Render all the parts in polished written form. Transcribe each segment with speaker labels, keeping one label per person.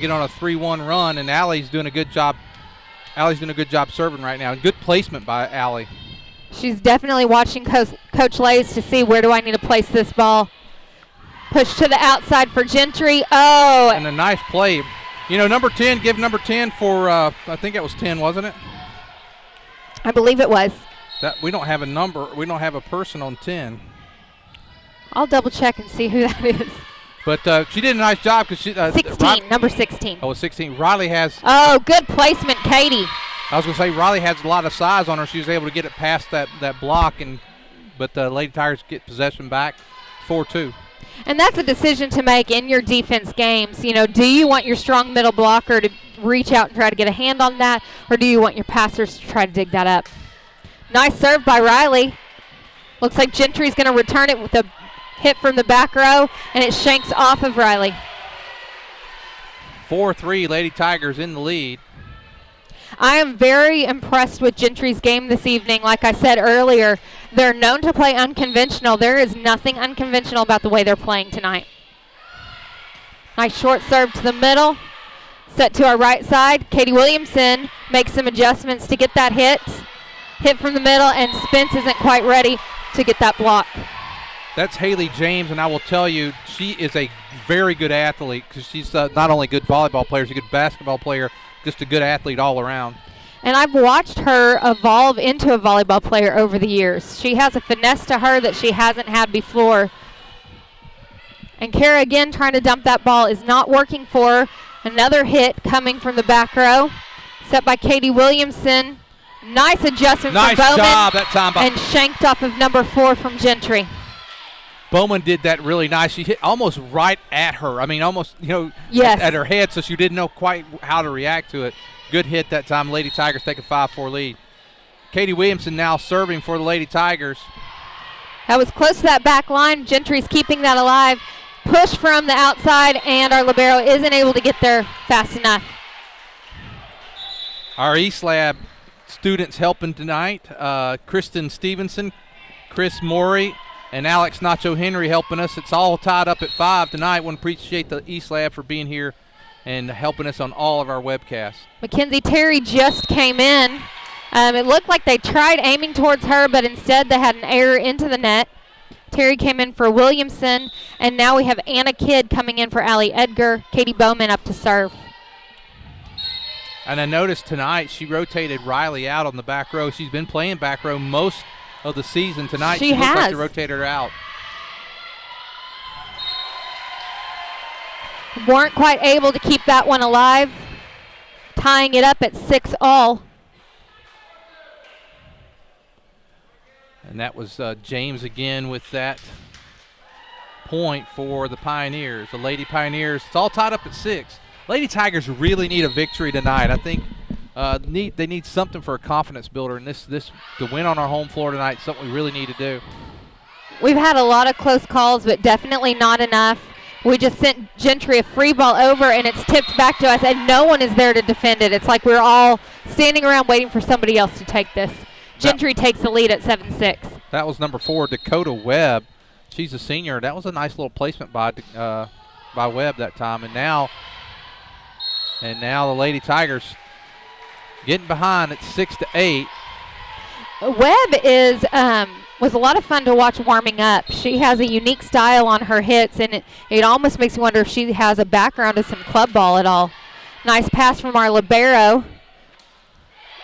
Speaker 1: get on a 3-1 run, and Allie's doing a good job. Allie's doing a good job serving right now. Good placement by Allie.
Speaker 2: She's definitely watching Coach Lays to see where do I need to place this ball. Push to the outside for Gentry. Oh.
Speaker 1: And a nice play. You know, number 10, give number 10 for, I think it was 10, wasn't it?
Speaker 2: I believe it was.
Speaker 1: We don't have a number. We don't have a person on 10.
Speaker 2: I'll double check and see who that is.
Speaker 1: But she did a nice job because she.
Speaker 2: 16, number 16.
Speaker 1: Oh, 16. Riley has.
Speaker 2: Oh, good placement, Katie.
Speaker 1: I was going to say Riley has a lot of size on her. She was able to get it past that block, but the Lady Tigers get possession back, 4-2.
Speaker 2: And that's a decision to make in your defense games. You know, do you want your strong middle blocker to reach out and try to get a hand on that, or do you want your passers to try to dig that up? Nice serve by Riley. Looks like Gentry's going to return it with a hit from the back row, and it shanks off of Riley.
Speaker 1: 4-3, Lady Tigers in the lead.
Speaker 2: I am very impressed with Gentry's game this evening. Like I said earlier, they're known to play unconventional. There is nothing unconventional about the way they're playing tonight. Nice short serve to the middle. Set to our right side. Katie Williamson makes some adjustments to get that hit. Hit from the middle, and Spence isn't quite ready to get that block.
Speaker 1: That's Haley James, and I will tell you, she is a very good athlete because she's not only a good volleyball player, she's a good basketball player, just a good athlete all around.
Speaker 2: And I've watched her evolve into a volleyball player over the years. She has a finesse to her that she hasn't had before. And Kara again trying to dump that ball is not working for her. Another hit coming from the back row. Set by Katie Williamson. Nice adjustment from Bowman.
Speaker 1: Nice job that time.
Speaker 2: And shanked off of number 4 from Gentry.
Speaker 1: Bowman did that really nice. She hit almost right at her. I mean, almost,
Speaker 2: yes.
Speaker 1: at her head, so she didn't know quite how to react to it. Good hit that time. Lady Tigers take a 5-4 lead. Katie Williamson now serving for the Lady Tigers.
Speaker 2: That was close to that back line. Gentry's keeping that alive. Push from the outside, and our libero isn't able to get there fast enough.
Speaker 1: Our East Lab students helping tonight. Kristen Stevenson, Chris Morey, and Alex Nacho Henry helping us. It's all tied up at 5 tonight. Want to appreciate the East Lab for being here and helping us on all of our webcasts.
Speaker 2: Mackenzie Terry just came in. It looked like they tried aiming towards her, but instead they had an error into the net. Terry came in for Williamson, and now we have Anna Kidd coming in for Allie Edgar. Katie Bowman up to serve.
Speaker 1: And I noticed tonight she rotated Riley out on the back row. She's been playing back row most of the season. Tonight she looks like they rotated her out.
Speaker 2: Weren't quite able to keep that one alive, tying it up at 6-all.
Speaker 1: And that was James again with that point for the Pioneers. The Lady Pioneers, it's all tied up at 6. Lady Tigers really need a victory tonight. I think they need something for a confidence builder, and this to win on our home floor tonight is something we really need to do.
Speaker 2: We've had a lot of close calls, but definitely not enough. We just sent Gentry a free ball over, and it's tipped back to us, and no one is there to defend it. It's like we're all standing around waiting for somebody else to take this. Gentry takes the lead at 7-6.
Speaker 1: That was number 4, Dakota Webb. She's a senior. That was a nice little placement by Webb that time, and now the Lady Tigers getting behind at 6-8.
Speaker 2: Webb was a lot of fun to watch warming up. She has a unique style on her hits, and it almost makes me wonder if she has a background of some club ball at all. Nice pass from our libero.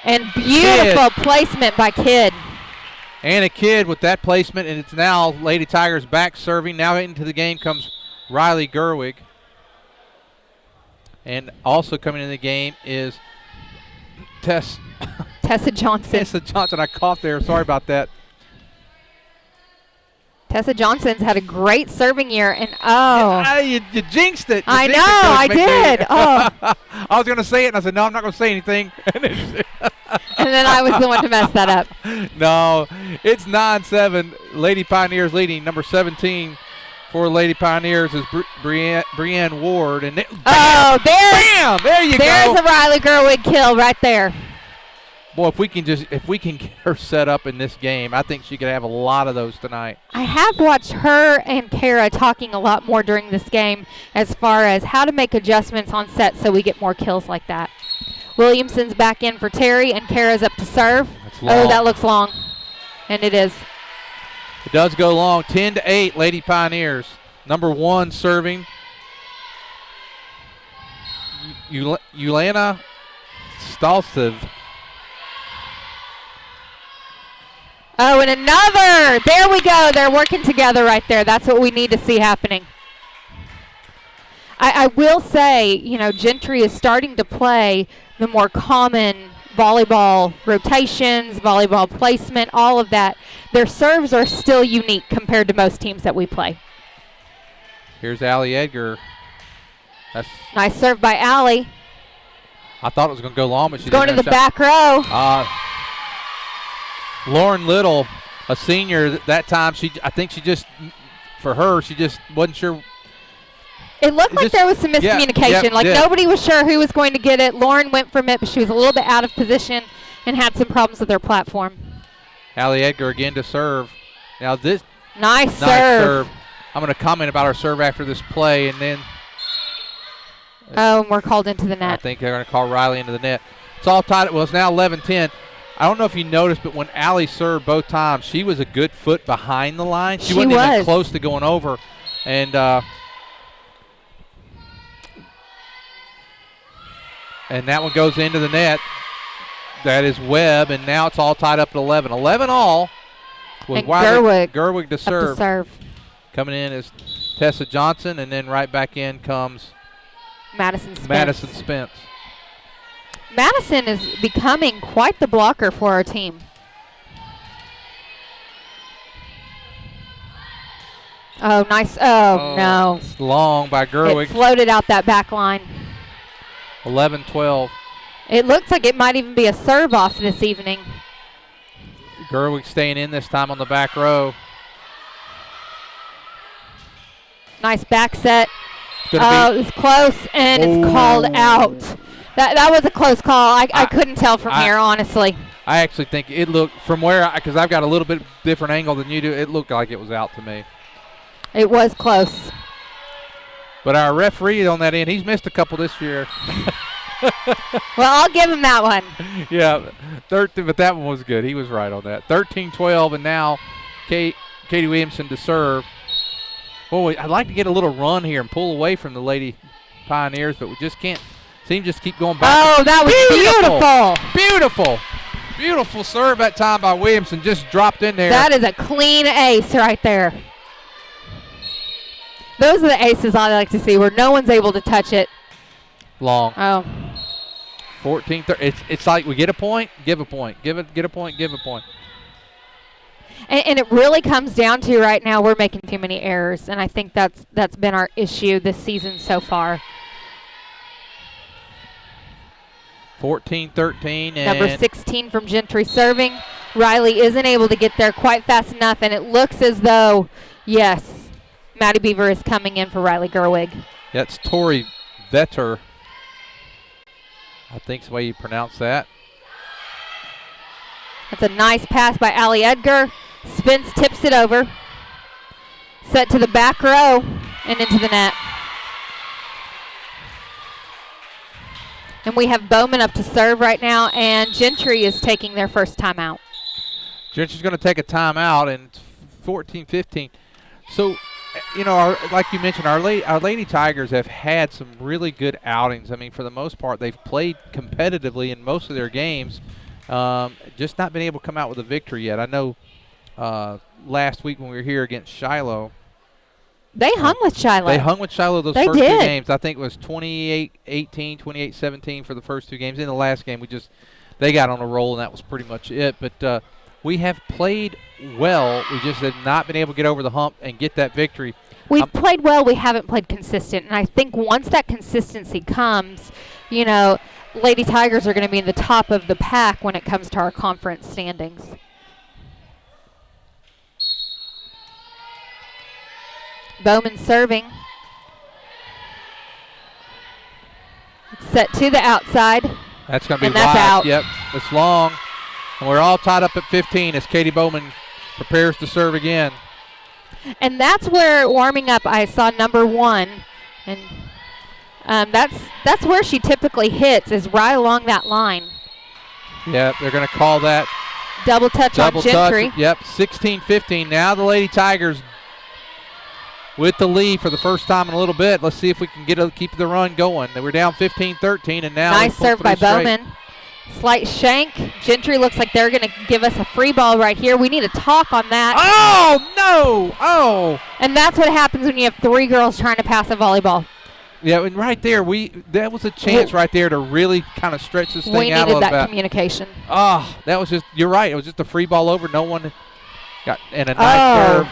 Speaker 2: And beautiful placement by Kidd.
Speaker 1: Anna Kidd with that placement, and it's now Lady Tigers back serving. Now into the game comes Riley Gerwig. And also coming in the game is Tessa
Speaker 2: Johnson.
Speaker 1: Tessa Johnson. I coughed there. Sorry about that.
Speaker 2: Tessa Johnson's had a great serving year, and
Speaker 1: you jinxed it.
Speaker 2: I know, I did. Oh.
Speaker 1: I was going to say it, and I said, no, I'm not going to say anything.
Speaker 2: And then I was the one to mess that up.
Speaker 1: No, it's 9-7. Lady Pioneers leading. Number 17 for Lady Pioneers is Brianne Ward. And
Speaker 2: bam! There you go.
Speaker 1: There's
Speaker 2: a Riley Gerwig kill right there.
Speaker 1: Boy, if we can get her set up in this game, I think she could have a lot of those tonight.
Speaker 2: I have watched her and Kara talking a lot more during this game as far as how to make adjustments on set so we get more kills like that. Williamson's back in for Terry, and Kara's up to serve. Oh, that looks long. And it is.
Speaker 1: It does go long. 10-8, Lady Pioneers. Number 1 serving. Yelena Stalstev.
Speaker 2: Oh, and another. There we go. They're working together right there. That's what we need to see happening. I will say, you know, Gentry is starting to play the more common volleyball rotations, volleyball placement, all of that. Their serves are still unique compared to most teams that we play.
Speaker 1: Here's Allie Edgar. That's
Speaker 2: nice serve by Allie.
Speaker 1: I thought it was going to go long, but she's
Speaker 2: going to the back row.
Speaker 1: Lauren Little, a senior that time, I think she just wasn't sure.
Speaker 2: It looked like there was some miscommunication. Nobody was sure who was going to get it. Lauren went from it, but she was a little bit out of position and had some problems with her platform.
Speaker 1: Allie Edgar again to serve. Now this
Speaker 2: nice serve.
Speaker 1: I'm going to comment about her serve after this play, and then.
Speaker 2: Oh, and we're called into the net.
Speaker 1: I think they're going to call Riley into the net. It's all tied. Well, it's now 11-10. I don't know if you noticed, but when Allie served both times, she was a good foot behind the line. She wasn't even close to going over. And that one goes into the net. That is Webb, and now it's all tied up at 11. 11 all. With Gerwig to serve. Coming in is Tessa Johnson, and then right back in comes
Speaker 2: Madison Spence. Madison is becoming quite the blocker for our team. Oh, nice. Oh, no.
Speaker 1: It's long by Gerwig.
Speaker 2: It floated out that back line.
Speaker 1: 11-12.
Speaker 2: It looks like it might even be a serve off this evening.
Speaker 1: Gerwig staying in this time on the back row.
Speaker 2: Nice back set. It's close, and it's called out. That was a close call. I couldn't tell from here, honestly.
Speaker 1: I actually think it looked from where, because I've got a little bit different angle than you do, it looked like it was out to me.
Speaker 2: It was close.
Speaker 1: But our referee on that end, he's missed a couple this year.
Speaker 2: Well, I'll give him that one.
Speaker 1: Yeah, but that one was good. He was right on that. 13-12, and now Katie Williamson to serve. Boy, I'd like to get a little run here and pull away from the Lady Pioneers, but we just can't. Seem just keep going back.
Speaker 2: Oh, that was
Speaker 1: beautiful. Beautiful serve that time by Williamson. Just dropped in there.
Speaker 2: That is a clean ace right there. Those are the aces I like to see where no one's able to touch it.
Speaker 1: Long.
Speaker 2: Oh.
Speaker 1: 14-13. It's like we get a point, give a point. Get a point, give a point.
Speaker 2: And it really comes down to right now we're making too many errors, and I think that's been our issue this season so far.
Speaker 1: 14-13.
Speaker 2: Number 16 from Gentry serving. Riley isn't able to get there quite fast enough, and it looks as though, yes, Maddie Beaver is coming in for Riley Gerwig.
Speaker 1: That's Tori Vetter. I think's the way you pronounce that.
Speaker 2: That's a nice pass by Allie Edgar. Spence tips it over. Set to the back row and into the net. And we have Bowman up to serve right now, and Gentry is taking their first timeout.
Speaker 1: Gentry's going to take a timeout, and it's 14-15. So, you know, like you mentioned, our Lady Tigers have had some really good outings. I mean, for the most part, they've played competitively in most of their games. Just not been able to come out with a victory yet. I know last week when we were here against Shiloh,
Speaker 2: they hung with Shiloh.
Speaker 1: They hung with Shiloh those first two games. I think it was 28-18, 28-17 for the first two games. In the last game, they got on a roll, and that was pretty much it. But we have played well. We just have not been able to get over the hump and get that victory.
Speaker 2: We've played well. We haven't played consistent. And I think once that consistency comes, you know, Lady Tigers are going to be in the top of the pack when it comes to our conference standings. Bowman serving. It's set to the outside.
Speaker 1: That's going to be
Speaker 2: wide. That's out.
Speaker 1: Yep, it's long. And we're all tied up at 15 as Katie Bowman prepares to serve again.
Speaker 2: And that's where warming up I saw number 1. And that's where she typically hits, is right along that line.
Speaker 1: Yeah, they're going to call that
Speaker 2: double touch on Gentry.
Speaker 1: Yep, 16-15. Now the Lady Tigers with the lead for the first time in a little bit. Let's see if we can keep the run going. They were down 15-13, and now
Speaker 2: nice serve by Bowman. Slight shank. Gentry looks like they're going to give us a free ball right here. We need to talk on that.
Speaker 1: Oh, no! Oh!
Speaker 2: And that's what happens when you have 3 girls trying to pass a volleyball.
Speaker 1: Yeah, and right there, that was a chance right there to really kind of stretch this thing out a little bit.
Speaker 2: We needed that communication.
Speaker 1: Oh, that was just, you're right. It was just a free ball over. No one got, and a nice serve.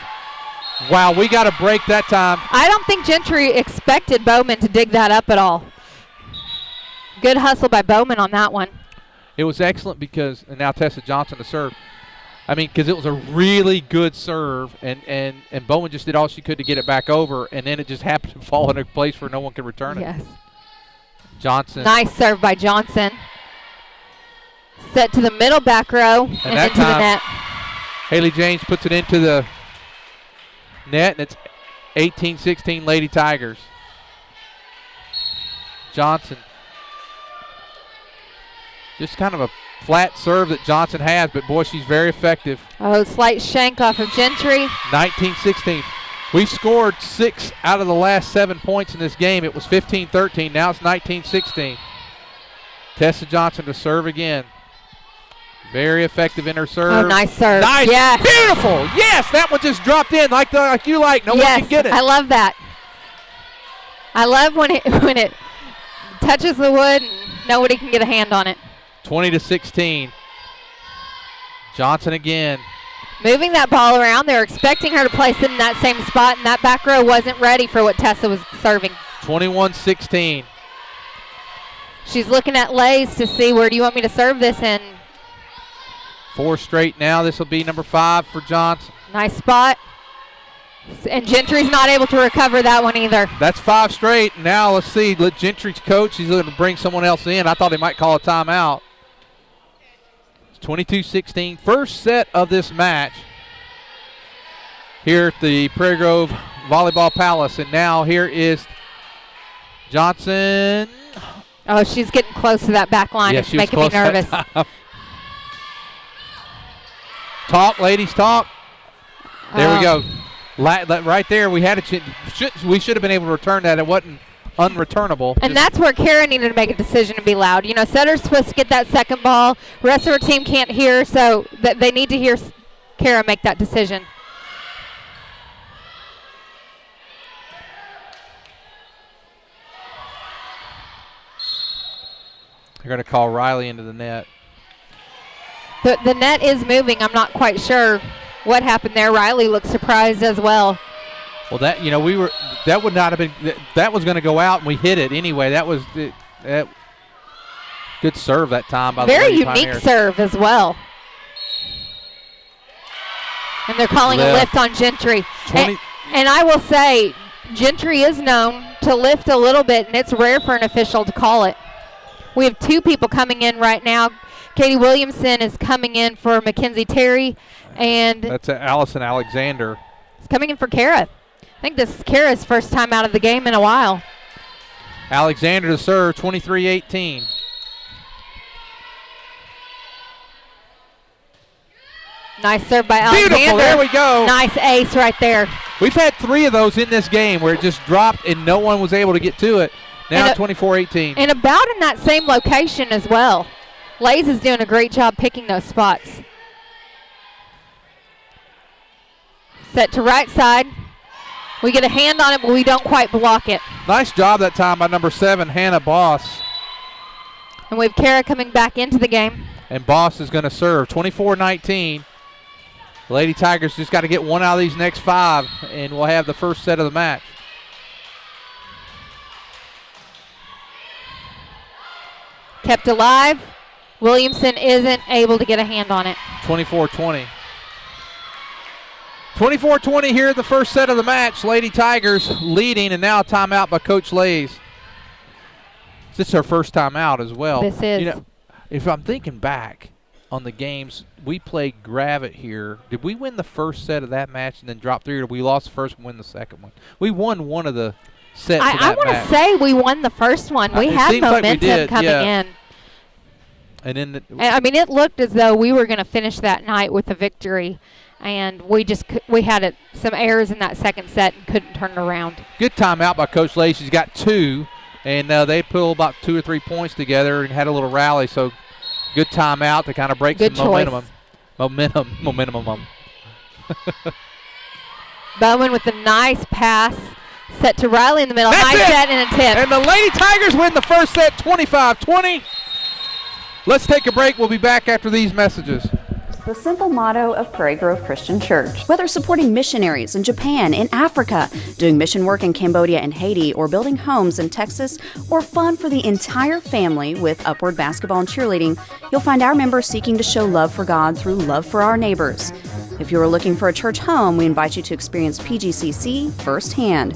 Speaker 1: Wow, we got a break that time.
Speaker 2: I don't think Gentry expected Bowman to dig that up at all. Good hustle by Bowman on that one.
Speaker 1: It was excellent because, and now Tessa Johnson to serve. I mean, because it was a really good serve, and Bowman just did all she could to get it back over, and then it just happened to fall in a place where no one could return it.
Speaker 2: Yes.
Speaker 1: Johnson.
Speaker 2: Nice serve by Johnson. Set to the middle back row and into the net.
Speaker 1: Haley James puts it into the net, and it's 18-16 Lady Tigers. Johnson. Just kind of a flat serve that Johnson has, but boy, she's very effective.
Speaker 2: Oh, slight shank off of Gentry.
Speaker 1: 19-16. We scored 6 out of the last 7 points in this game. It was 15-13. Now it's 19-16. Tessa Johnson to serve again. Very effective in her serve.
Speaker 2: Oh, nice serve.
Speaker 1: Nice.
Speaker 2: Yes.
Speaker 1: Beautiful. Yes, that one just dropped in like you like. No one can get it.
Speaker 2: I love that. I love when it touches the wood and nobody can get a hand on it.
Speaker 1: 20-16. Johnson again.
Speaker 2: Moving that ball around. They're expecting her to place it in that same spot, and that back row wasn't ready for what Tessa was serving.
Speaker 1: 21-16.
Speaker 2: She's looking at Lays to see, where do you want me to serve this in?
Speaker 1: 4 straight now. This will be number 5 for Johnson.
Speaker 2: Nice spot. And Gentry's not able to recover that one either.
Speaker 1: That's 5 straight. Now let's see. Let Gentry's coach, he's going to bring someone else in. I thought he might call a timeout. 22-16, first set of this match here at the Prairie Grove Volleyball Palace. And now here is Johnson.
Speaker 2: Oh, she's getting close to that back line. It's making me nervous.
Speaker 1: Talk, ladies, talk. There we go. Right there, we had a chance. We should have been able to return that. It wasn't unreturnable.
Speaker 2: And that's where Kara needed to make a decision to be loud. You know, setter's supposed to get that second ball. The rest of her team can't hear, so they need to hear Kara make that decision.
Speaker 1: They're going to call Riley into the net.
Speaker 2: The net is moving. I'm not quite sure what happened there. Riley looks surprised as well.
Speaker 1: Well, that would not have been, that was going to go out, and we hit it anyway. That was good serve that time by the
Speaker 2: Very
Speaker 1: Lady
Speaker 2: unique
Speaker 1: Pioneers.
Speaker 2: serve as well. And they're calling a lift on Gentry. And I will say, Gentry is known to lift a little bit, and it's rare for an official to call it. We have 2 people coming in right now. Katie Williamson is coming in for Mackenzie Terry, and
Speaker 1: that's Allison Alexander.
Speaker 2: It's coming in for Kara. I think this is Kara's first time out of the game in a while.
Speaker 1: Alexander to serve, 23-18.
Speaker 2: Nice serve by Alexander.
Speaker 1: Beautiful, there we go.
Speaker 2: Nice ace right there.
Speaker 1: We've had 3 of those in this game where it just dropped and no one was able to get to it. Now 24-18.
Speaker 2: And about in that same location as well. Lays is doing a great job picking those spots. Set to right side. We get a hand on it, but we don't quite block it.
Speaker 1: Nice job that time by number 7, Hannah Boss.
Speaker 2: And we have Kara coming back into the game.
Speaker 1: And Boss is going to serve, 24-19. Lady Tigers just got to get 1 out of these next 5, and we'll have the first set of the match.
Speaker 2: Kept alive. Williamson isn't able to get a hand on it.
Speaker 1: 24-20. 24-20 here at the first set of the match. Lady Tigers leading, and now a timeout by Coach Lays. This is her first time out as well.
Speaker 2: This is.
Speaker 1: You know, if I'm thinking back on the games, we played Gravett here. Did we win the first set of that match and then drop 3, or we lost the first and win the second one? We won one of the sets of that
Speaker 2: I want to say we won the first one. We had momentum coming in.
Speaker 1: And then
Speaker 2: I mean, it looked as though we were going to finish that night with a victory, and we had some errors in that second set and couldn't turn it around.
Speaker 1: Good timeout by Coach Lay. She's got 2, and they pulled about 2 or 3 points together and had a little rally. So good timeout to kind of break some momentum.
Speaker 2: Bowman with a nice pass. Set to Riley in the middle.
Speaker 1: That's
Speaker 2: nice
Speaker 1: it.
Speaker 2: set and a tip.
Speaker 1: And the Lady Tigers win the first set 25-20. Let's take a break. We'll be back after these messages.
Speaker 3: The simple motto of Prairie Grove Christian Church. Whether supporting missionaries in Japan, in Africa, doing mission work in Cambodia and Haiti, or building homes in Texas, or fun for the entire family with Upward Basketball and Cheerleading, you'll find our members seeking to show love for God through love for our neighbors. If you are looking for a church home, we invite you to experience PGCC firsthand.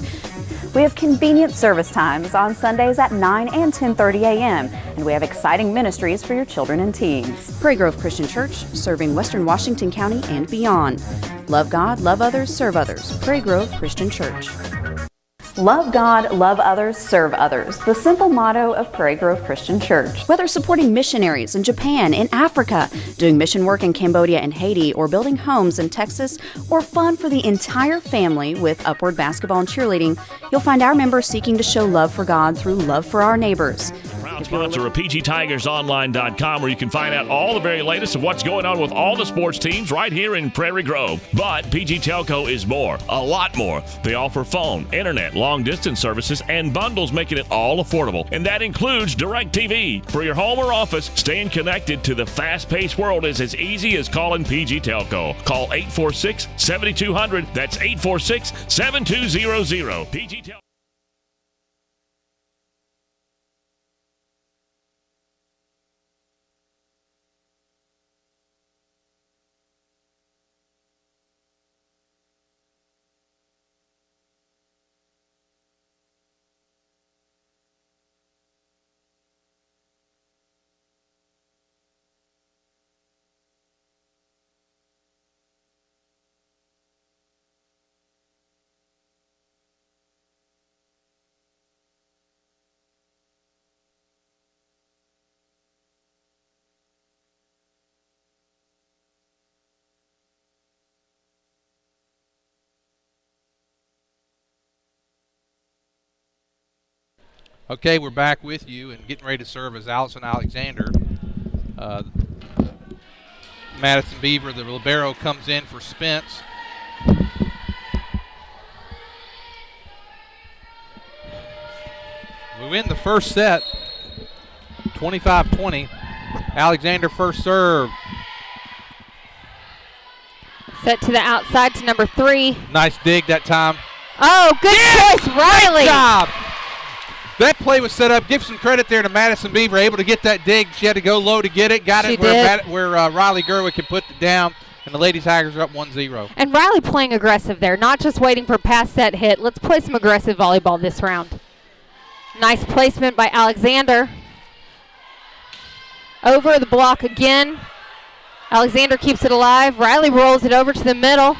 Speaker 3: We have convenient service times on Sundays at 9 and 10:30 a.m., and we have exciting ministries for your children and teens. Prairie Grove Christian Church, serving Western Washington County and beyond. Love God, love others, serve others. Prairie Grove Christian Church. Love God, love others, serve others. The simple motto of Prairie Grove Christian Church. Whether supporting missionaries in Japan, in Africa, doing mission work in Cambodia and Haiti, or building homes in Texas, or fun for the entire family with Upward Basketball and Cheerleading, you'll find our members seeking to show love for God through love for our neighbors.
Speaker 4: Proud sponsor of PGTigersOnline.com, where you can find out all the very latest of what's going on with all the sports teams right here in Prairie Grove. But PG Telco is more, a lot more. They offer phone, internet, long-distance services, and bundles, making it all affordable. And that includes DirecTV. For your home or office, staying connected to the fast-paced world is as easy as calling PG Telco. Call 846-7200. That's 846-7200. PG Telco.
Speaker 1: Okay, we're back with you and getting ready to serve as Allison Alexander. Madison Beaver, the libero, comes in for Spence. We win the first set, 25-20. Alexander first serve.
Speaker 2: Set to the outside to number 3.
Speaker 1: Nice dig that time.
Speaker 2: Oh, good choice, Riley.
Speaker 1: Good job. That play was set up. Give some credit there to Madison Beaver, able to get that dig. She had to go low to get it. Got it where Riley Gerwick can put it down, and the Lady Tigers are up 1-0.
Speaker 2: And Riley playing aggressive there, not just waiting for a pass set hit. Let's play some aggressive volleyball this round. Nice placement by Alexander. Over the block again. Alexander keeps it alive. Riley rolls it over to the middle.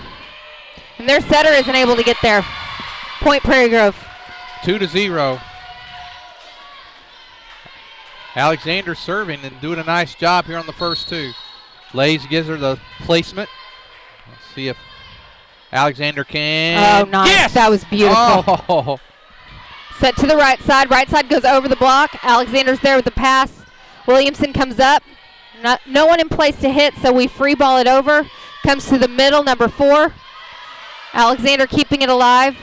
Speaker 2: And their setter isn't able to get there. Point Prairie Grove.
Speaker 1: 2-0. Alexander serving and doing a nice job here on the first 2. Lays gives her the placement. Let's see if Alexander can.
Speaker 2: Oh, nice.
Speaker 1: Yes!
Speaker 2: That was beautiful.
Speaker 1: Oh.
Speaker 2: Set to the right side. Right side goes over the block. Alexander's there with the pass. Williamson comes up. No one in place to hit, so we free ball it over. Comes to the middle, number 4. Alexander keeping it alive.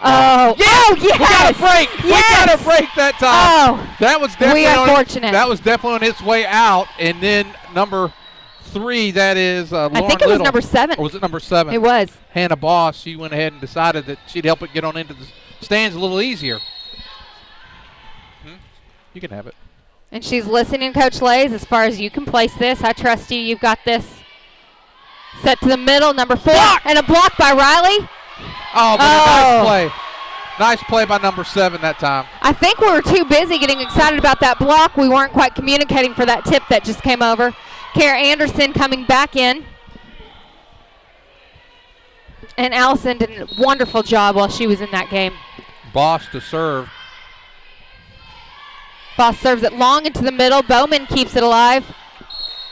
Speaker 2: Oh, yes!
Speaker 1: We got a break.
Speaker 2: Yes!
Speaker 1: We got a break that time.
Speaker 2: Oh,
Speaker 1: that was definitely
Speaker 2: we are fortunate.
Speaker 1: That was definitely on its way out. And then number 3, that is Lauren
Speaker 2: I think it was
Speaker 1: Little.
Speaker 2: number 7.
Speaker 1: Or was it number 7?
Speaker 2: It was.
Speaker 1: Hannah Boss. She went ahead and decided that she'd help it get on into the stands a little easier. You can have it.
Speaker 2: And she's listening, Coach Lays, as far as you can place this. I trust you. You've got this. Set to the middle, number 4.
Speaker 1: Block!
Speaker 2: And a block by Riley.
Speaker 1: Oh, but a nice play. Nice play by number 7 that time.
Speaker 2: I think we were too busy getting excited about that block. We weren't quite communicating for that tip that just came over. Kara Anderson coming back in. And Allison did a wonderful job while she was in that game.
Speaker 1: Boss to serve.
Speaker 2: Boss serves it long into the middle. Bowman keeps it alive.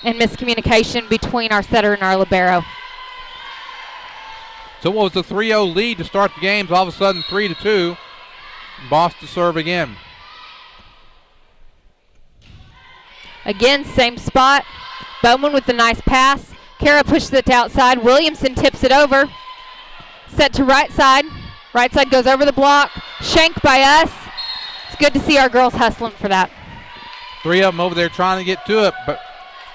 Speaker 2: And miscommunication between our setter and our libero.
Speaker 1: So what was the 3-0 lead to start the games? All of a sudden 3-2. Boss to serve again.
Speaker 2: Again, same spot. Bowman with the nice pass. Kara pushes it to outside. Williamson tips it over. Set to right side. Right side goes over the block. Shanked by us. It's good to see our girls hustling for that.
Speaker 1: 3 of them over there trying to get to it, but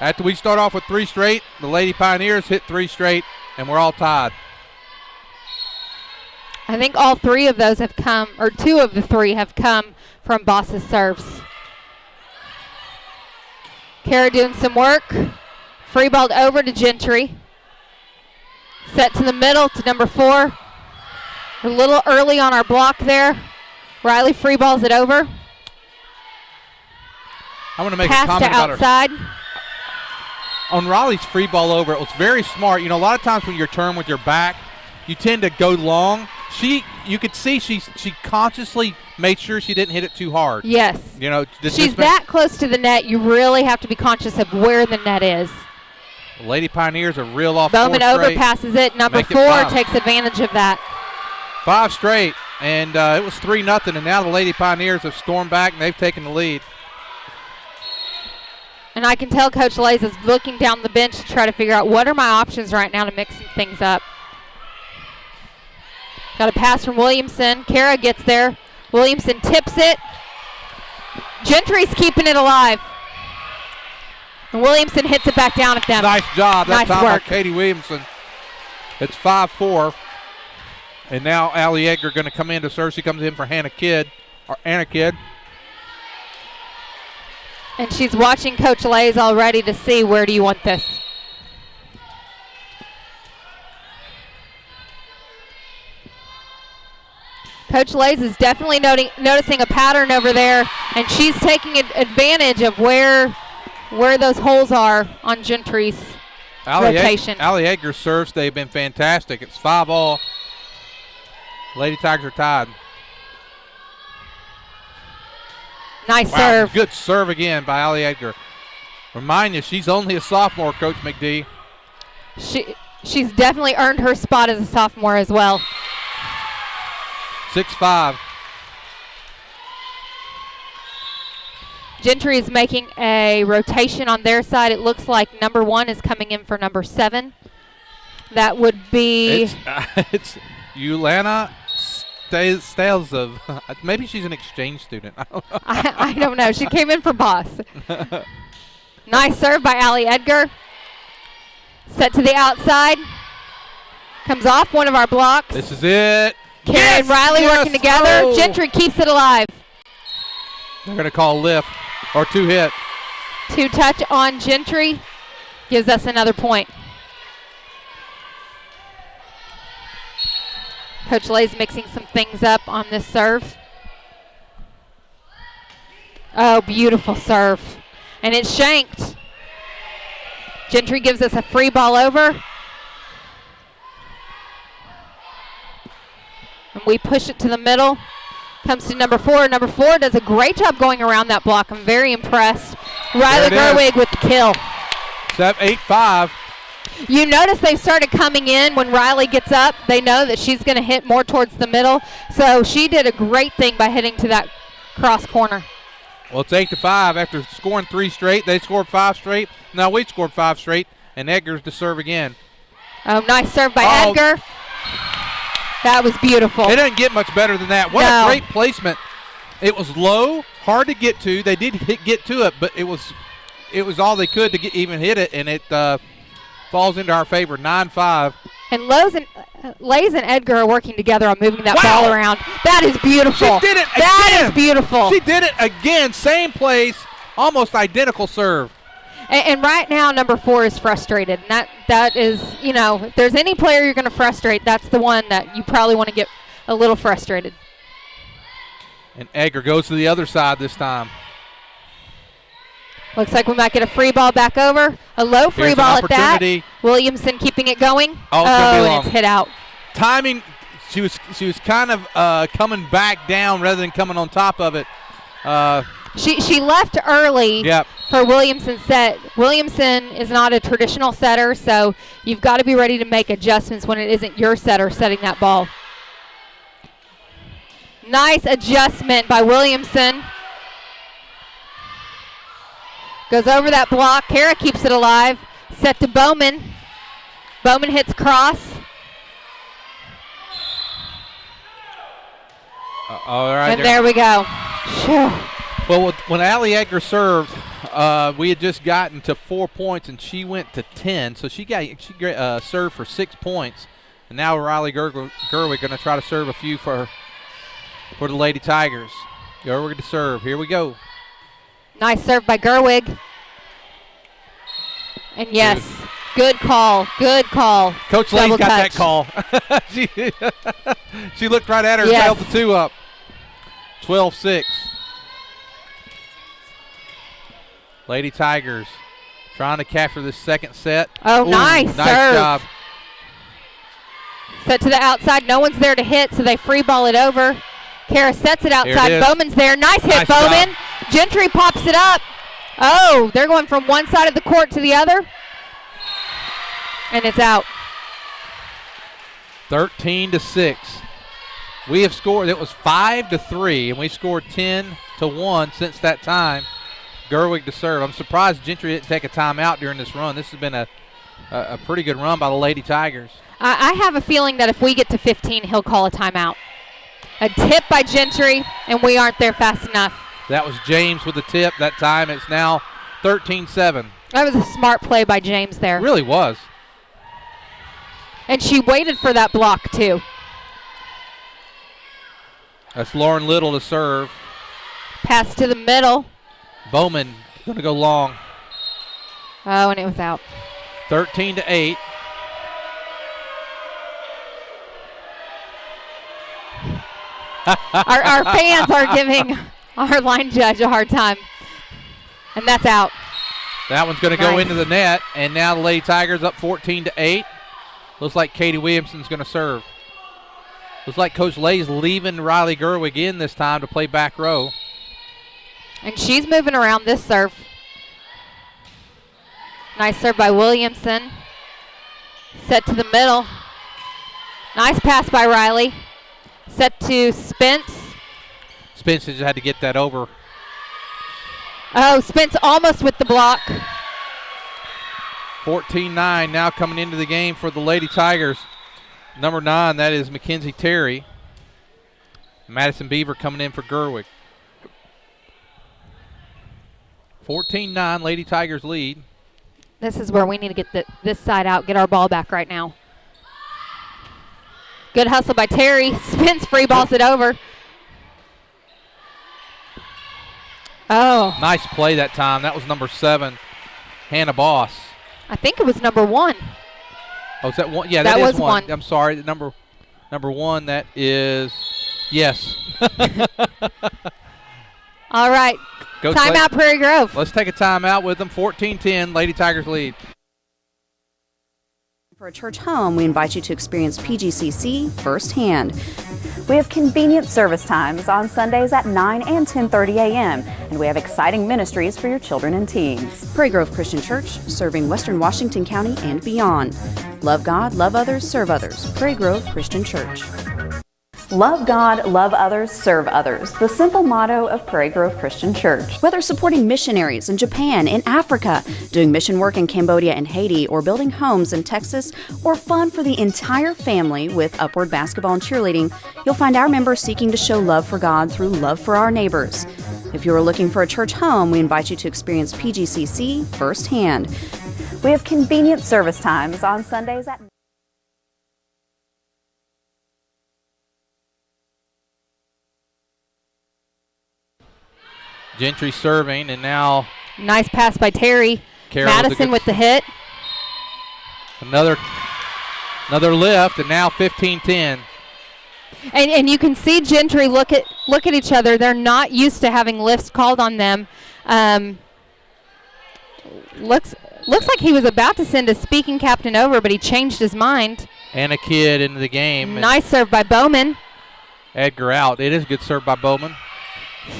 Speaker 1: after we start off with 3 straight, the Lady Pioneers hit 3 straight, and we're all tied.
Speaker 2: I think all 3 of those have come, or 2 of the 3 have come from Boss's serves. Kara doing some work. Free balled over to Gentry. Set to the middle to number 4. We're a little early on our block there. Riley free balls it over.
Speaker 1: I want to make
Speaker 2: Pass
Speaker 1: a comment
Speaker 2: to
Speaker 1: about
Speaker 2: outside.
Speaker 1: On Riley's free ball over, it was very smart. You know, a lot of times when you're turned with your back, you tend to go long. You could see she consciously made sure she didn't hit it too hard.
Speaker 2: Yes.
Speaker 1: You know,
Speaker 2: she's that close to the net. You really have to be conscious of where the net is.
Speaker 1: Lady Pioneers are real off.
Speaker 2: Bowman overpasses it. Number 4 takes advantage of that.
Speaker 1: 5 straight, and it was 3-0, and now the Lady Pioneers have stormed back and they've taken the lead.
Speaker 2: And I can tell Coach Lays is looking down the bench to try to figure out what are my options right now to mix some things up. Got a pass from Williamson. Kara gets there. Williamson tips it. Gentry's keeping it alive. And Williamson hits it back down at them.
Speaker 1: Nice job that
Speaker 2: nice
Speaker 1: time
Speaker 2: work.
Speaker 1: by Katie Williamson. It's 5-4. And now Allie Edgar going to come in to serve. She comes in for Anna Kidd.
Speaker 2: And she's watching Coach Lays already to see where do you want this. Coach Lays is definitely noticing a pattern over there, and she's taking advantage of where those holes are on Gentry's rotation.
Speaker 1: Allie Edgar's serves, they've been fantastic. It's 5-all. Lady Tigers are tied.
Speaker 2: Nice serve.
Speaker 1: Good serve again by Allie Edgar. Remind you, she's only a sophomore, Coach McD.
Speaker 2: She's definitely earned her spot as a sophomore as well.
Speaker 1: 6-5.
Speaker 2: Gentry is making a rotation on their side. It looks like number 1 is coming in for number 7. That would be...
Speaker 1: It's Yulana Stalesov. Maybe she's an exchange student.
Speaker 2: I don't know. She came in for Boss. Nice serve by Allie Edgar. Set to the outside. Comes off one of our blocks.
Speaker 1: This is it.
Speaker 2: Kara and Riley working together.
Speaker 1: Oh.
Speaker 2: Gentry keeps it alive.
Speaker 1: They're going to call lift or 2-hit.
Speaker 2: 2-touch on Gentry gives us another point. Coach Lay's mixing some things up on this serve. Oh, beautiful serve. And it's shanked. Gentry gives us a free ball over. And we push it to the middle. Comes to number 4. Number 4 does a great job going around that block. I'm very impressed. Riley Gerwig with the kill.
Speaker 1: 8-5.
Speaker 2: You notice they've started coming in when Riley gets up. They know that she's going to hit more towards the middle. So she did a great thing by hitting to that cross corner.
Speaker 1: Well, it's 8-5. After scoring 3 straight, they scored 5 straight. Now we scored 5 straight, and Edgar's to serve again.
Speaker 2: Oh, nice serve by Edgar. That was beautiful.
Speaker 1: It doesn't get much better than that. What a great placement. It was low, hard to get to. They did get to it, but it was all they could to even hit it, and it falls into our favor, 9-5.
Speaker 2: And Lays and Edgar are working together on moving that ball around. That is beautiful.
Speaker 1: She did it again.
Speaker 2: That is beautiful.
Speaker 1: She did it again. Same place, almost identical serve.
Speaker 2: And right now, number 4 is frustrated. And that is, if there's any player you're going to frustrate, that's the one that you probably want to get a little frustrated.
Speaker 1: And Egger goes to the other side this time.
Speaker 2: Looks like we might get a free ball back over. A low free
Speaker 1: Here's
Speaker 2: ball
Speaker 1: an
Speaker 2: at that.
Speaker 1: opportunity.
Speaker 2: Williamson keeping it going.
Speaker 1: Oh, it's gonna be
Speaker 2: and
Speaker 1: long.
Speaker 2: it's hit out.
Speaker 1: Timing, she was kind of coming back down rather than coming on top of it.
Speaker 2: She left early
Speaker 1: Yep.
Speaker 2: for Williamson's set. Williamson is not a traditional setter, so you've got to be ready to make adjustments when it isn't your setter setting that ball. Nice adjustment by Williamson. Goes over that block. Kara keeps it alive. Set to Bowman. Bowman hits cross.
Speaker 1: All right.
Speaker 2: And there we go. Phew.
Speaker 1: Well, when Allie Egger served, we had just gotten to 4 points, and she went to 10. So she served for 6 points. And now Riley Gerwig going to try to serve a few for the Lady Tigers. Gerwig to serve. Here we go.
Speaker 2: Nice serve by Gerwig. And yes, good call. Good call.
Speaker 1: Coach Lane's
Speaker 2: Double
Speaker 1: got that
Speaker 2: touch.
Speaker 1: call. she looked right at her and
Speaker 2: Yes.
Speaker 1: held the 2 up. 12-6. Lady Tigers trying to capture this second set.
Speaker 2: Oh, nice serve.
Speaker 1: Job.
Speaker 2: Set to the outside. No one's there to hit, so they free ball it over. Kara sets it outside.
Speaker 1: is.
Speaker 2: Bowman's there. Nice hit,
Speaker 1: Nice
Speaker 2: Bowman.
Speaker 1: job.
Speaker 2: Gentry pops it up. Oh, they're going from one side of the court to the other. And it's out.
Speaker 1: 13-6. We have scored. It was 5-3, and we scored 10-1 since that time. Gerwig to serve. I'm surprised Gentry didn't take a timeout during this run. This has been a pretty good run by the Lady Tigers.
Speaker 2: I have a feeling that if we get to 15, he'll call a timeout. A tip by Gentry, and we aren't there fast enough.
Speaker 1: That was James with the tip that time. It's now 13-7.
Speaker 2: That was a smart play by James there.
Speaker 1: It really was.
Speaker 2: And she waited for that block, too.
Speaker 1: That's Lauren Little to serve.
Speaker 2: Pass to the middle.
Speaker 1: Bowman going to go long.
Speaker 2: Oh, and it was out.
Speaker 1: 13-8.
Speaker 2: Our fans are giving our line judge a hard time. And that's out.
Speaker 1: That one's going to go
Speaker 2: Nice.
Speaker 1: into the net, and now the Lady Tigers up 14-8. Looks like Katie Williamson's going to serve. Looks like Coach Lay's leaving Riley Gerwig in this time to play back row.
Speaker 2: And she's moving around this serve. Nice serve by Williamson. Set to the middle. Nice pass by Riley. Set to Spence.
Speaker 1: Spence just had to get that over.
Speaker 2: Oh, Spence almost with the block.
Speaker 1: 14-9 now coming into the game for the Lady Tigers. Number 9, that is Mackenzie Terry. Madison Beaver coming in for Gerwig. 14-9, Lady Tigers lead.
Speaker 2: This is where we need to get this side out, get our ball back right now. Good hustle by Terry. Spence free balls it over. Oh,
Speaker 1: Nice play that time. That was number 7, Hannah Boss.
Speaker 2: I think it was number 1.
Speaker 1: Oh, is that one? Yeah,
Speaker 2: That
Speaker 1: that is
Speaker 2: was
Speaker 1: one.
Speaker 2: one.
Speaker 1: I'm sorry. The number 1, that is, yes.
Speaker 2: All right.
Speaker 1: Go
Speaker 2: Timeout, Prairie Grove.
Speaker 1: Let's take a timeout with them. 14-10, Lady Tigers lead.
Speaker 3: For a church home, we invite you to experience PGCC firsthand. We have convenient service times on Sundays at 9 and 10:30 a.m., and we have exciting ministries for your children and teens. Prairie Grove Christian Church, serving Western Washington County and beyond. Love God, love others, serve others. Prairie Grove Christian Church. Love God, love others, serve others. The simple motto of Prairie Grove Christian Church. Whether supporting missionaries in Japan, in Africa, doing mission work in Cambodia and Haiti, or building homes in Texas, or fun for the entire family with Upward Basketball and Cheerleading, you'll find our members seeking to show love for God through love for our neighbors. If you are looking for a church home, we invite you to experience PGCC firsthand. We have convenient service times on Sundays at
Speaker 1: Gentry serving, and now
Speaker 2: Nice pass by Terry.
Speaker 1: Carroll with the
Speaker 2: Madison
Speaker 1: good-
Speaker 2: with the hit.
Speaker 1: another lift, and now 15-10.
Speaker 2: And you can see Gentry look at each other. They're not used to having lifts called on them. Looks like he was about to send a speaking captain over, but he changed his mind.
Speaker 1: And a kid into the game.
Speaker 2: Nice serve by Bowman.
Speaker 1: Edgar out. It is a good serve by Bowman.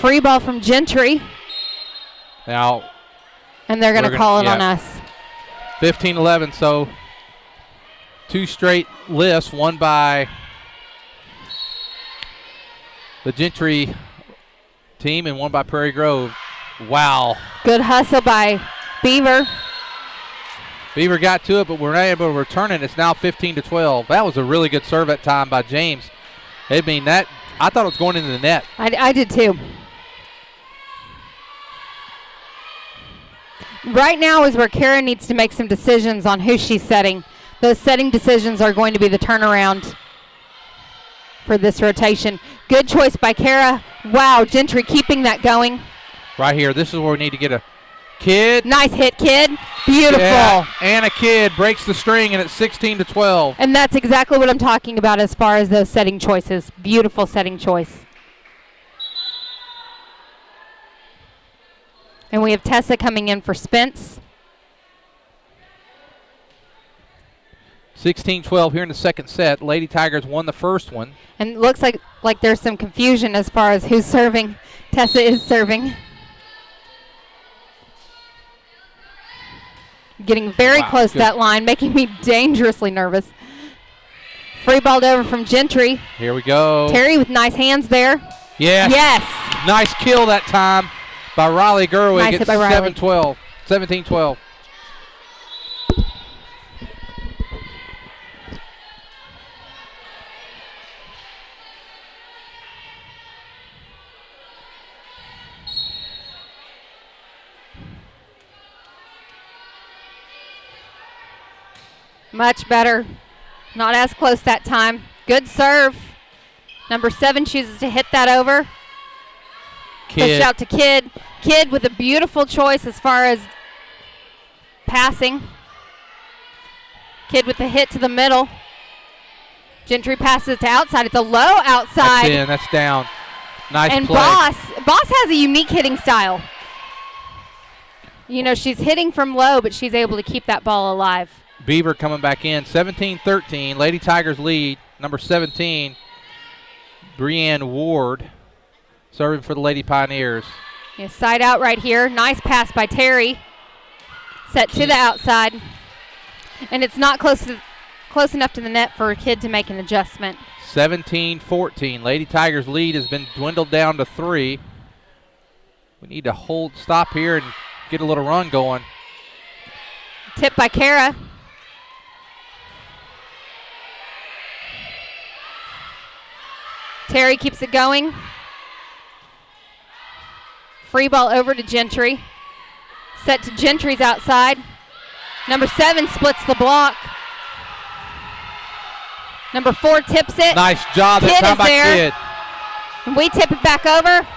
Speaker 2: Free ball from Gentry.
Speaker 1: Now.
Speaker 2: And they're going to call it on us.
Speaker 1: 15-11, so 2 straight lifts, one by the Gentry team and one by Prairie Grove. Wow.
Speaker 2: Good hustle by Beaver.
Speaker 1: Beaver got to it, but we're not able to return it. It's now 15-12. That was a really good serve that time by James. I mean, I thought it was going into the net.
Speaker 2: I did too. Right now is where Kara needs to make some decisions on who she's setting. Those setting decisions are going to be the turnaround for this rotation. Good choice by Kara. Wow, Gentry keeping that going.
Speaker 1: Right here. This is where we need to get a kid.
Speaker 2: Nice hit, kid. Beautiful.
Speaker 1: Yeah, and a kid breaks the string, and it's 16-12.
Speaker 2: And that's exactly what I'm talking about as far as those setting choices. Beautiful setting choice. And we have Tessa coming in for Spence.
Speaker 1: 16-12 here in the second set. Lady Tigers won the first one.
Speaker 2: And it looks like there's some confusion as far as who's serving. Tessa is serving. Getting very close to that line, making me dangerously nervous. Free balled over from Gentry.
Speaker 1: Here we go.
Speaker 2: Terry with nice hands there.
Speaker 1: Yes.
Speaker 2: Yes.
Speaker 1: Nice kill that time by Riley Gerwig.
Speaker 2: Nice hit by Riley.
Speaker 1: 17-12.
Speaker 2: Much better. Not as close that time. Good serve. Number 7 chooses to hit that over. Push out to Kid. Kid with a beautiful choice as far as passing. Kid with the hit to the middle. Gentry passes to outside. It's a low outside.
Speaker 1: That's in. That's down. Nice
Speaker 2: and
Speaker 1: play.
Speaker 2: Boss has a unique hitting style. You know, she's hitting from low, but she's able to keep that ball alive.
Speaker 1: Beaver coming back in. 17-13. Lady Tigers lead. Number 17, Brianne Ward, serving for the Lady Pioneers.
Speaker 2: Yeah, side out right here. Nice pass by Terry. Set to the outside. And it's not close enough to the net for a Kid to make an adjustment.
Speaker 1: 17-14. Lady Tigers lead has been dwindled down to 3. We need to stop here and get a little run going.
Speaker 2: Tip by Kara. Terry keeps it going. Free ball over to Gentry. Set to Gentry's outside. Number 7 splits the block. Number 4 tips it.
Speaker 1: Nice job that time by Kid.
Speaker 2: And we tip it back over.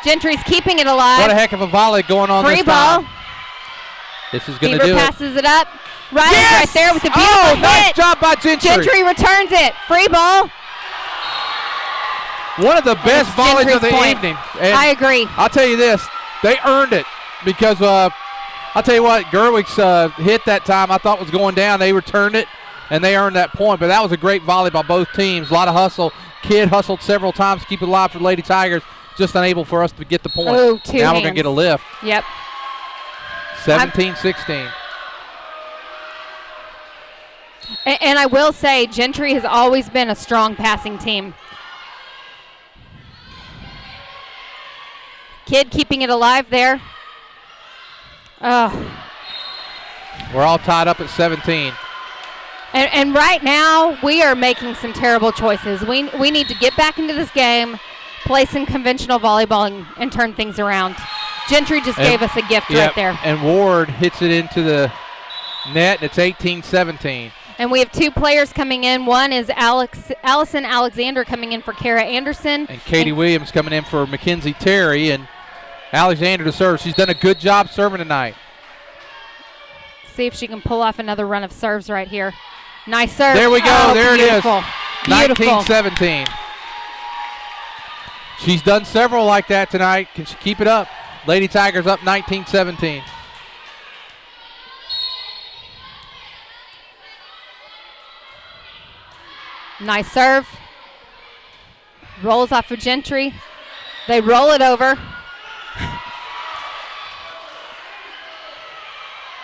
Speaker 2: Gentry's keeping it alive.
Speaker 1: What a heck of a volley going on
Speaker 2: Free
Speaker 1: this
Speaker 2: ball.
Speaker 1: time. This is going to
Speaker 2: Beaver
Speaker 1: do it.
Speaker 2: passes it up. Riley's right there with a beautiful hit.
Speaker 1: Nice job by Gentry.
Speaker 2: Gentry returns it. Free ball.
Speaker 1: One of the best volleys of the evening. And
Speaker 2: I agree.
Speaker 1: I'll tell you this, they earned it because I'll tell you what, Gerwig's hit that time I thought was going down. They returned it, and they earned that point. But that was a great volley by both teams. A lot of hustle. Kid hustled several times to keep it alive for the Lady Tigers, just unable for us to get the point.
Speaker 2: Oh, two
Speaker 1: now
Speaker 2: hands.
Speaker 1: We're going to get a lift.
Speaker 2: Yep.
Speaker 1: 17-16.
Speaker 2: And I will say, Gentry has always been a strong passing team. Kid keeping it alive there. Oh.
Speaker 1: We're all tied up at 17.
Speaker 2: And right now, we are making some terrible choices. We need to get back into this game, play some conventional volleyball, and turn things around. Gentry just gave us a gift right there.
Speaker 1: And Ward hits it into the net, and it's 18-17.
Speaker 2: And we have 2 players coming in. One is Allison Alexander coming in for Kara Anderson.
Speaker 1: And Katie Williams coming in for Mackenzie Terry. And Alexander to serve. She's done a good job serving tonight.
Speaker 2: See if she can pull off another run of serves right here. Nice serve.
Speaker 1: There we go.
Speaker 2: Oh,
Speaker 1: there
Speaker 2: beautiful.
Speaker 1: it is. 19-17. She's done several like that tonight. Can she keep it up? Lady Tigers up 19-17.
Speaker 2: Nice serve. Rolls off of Gentry. They roll it over.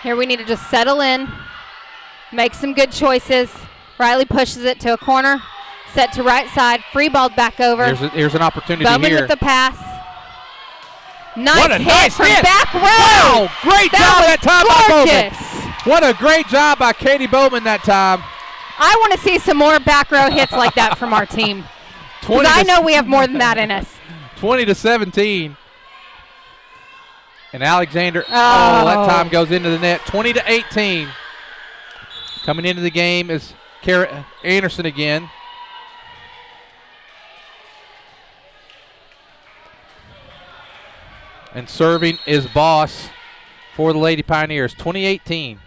Speaker 2: Here we need to just settle in, make some good choices. Riley pushes it to a corner, set to right side, free ball back over.
Speaker 1: Here's an opportunity
Speaker 2: Bowman
Speaker 1: here.
Speaker 2: with the pass. Nice
Speaker 1: What a
Speaker 2: hit
Speaker 1: nice
Speaker 2: from
Speaker 1: hit.
Speaker 2: back row.
Speaker 1: Wow, great job that time by
Speaker 2: gorgeous.
Speaker 1: Bowman. What a great job by Katie Bowman that time.
Speaker 2: I want to see some more back row hits like that from our team. Because I know we have more than that in us.
Speaker 1: 20-17. And Alexander, that time goes into the net. 20-18. Coming into the game is Kara Anderson again. And serving is Boss for the Lady Pioneers. 20-18.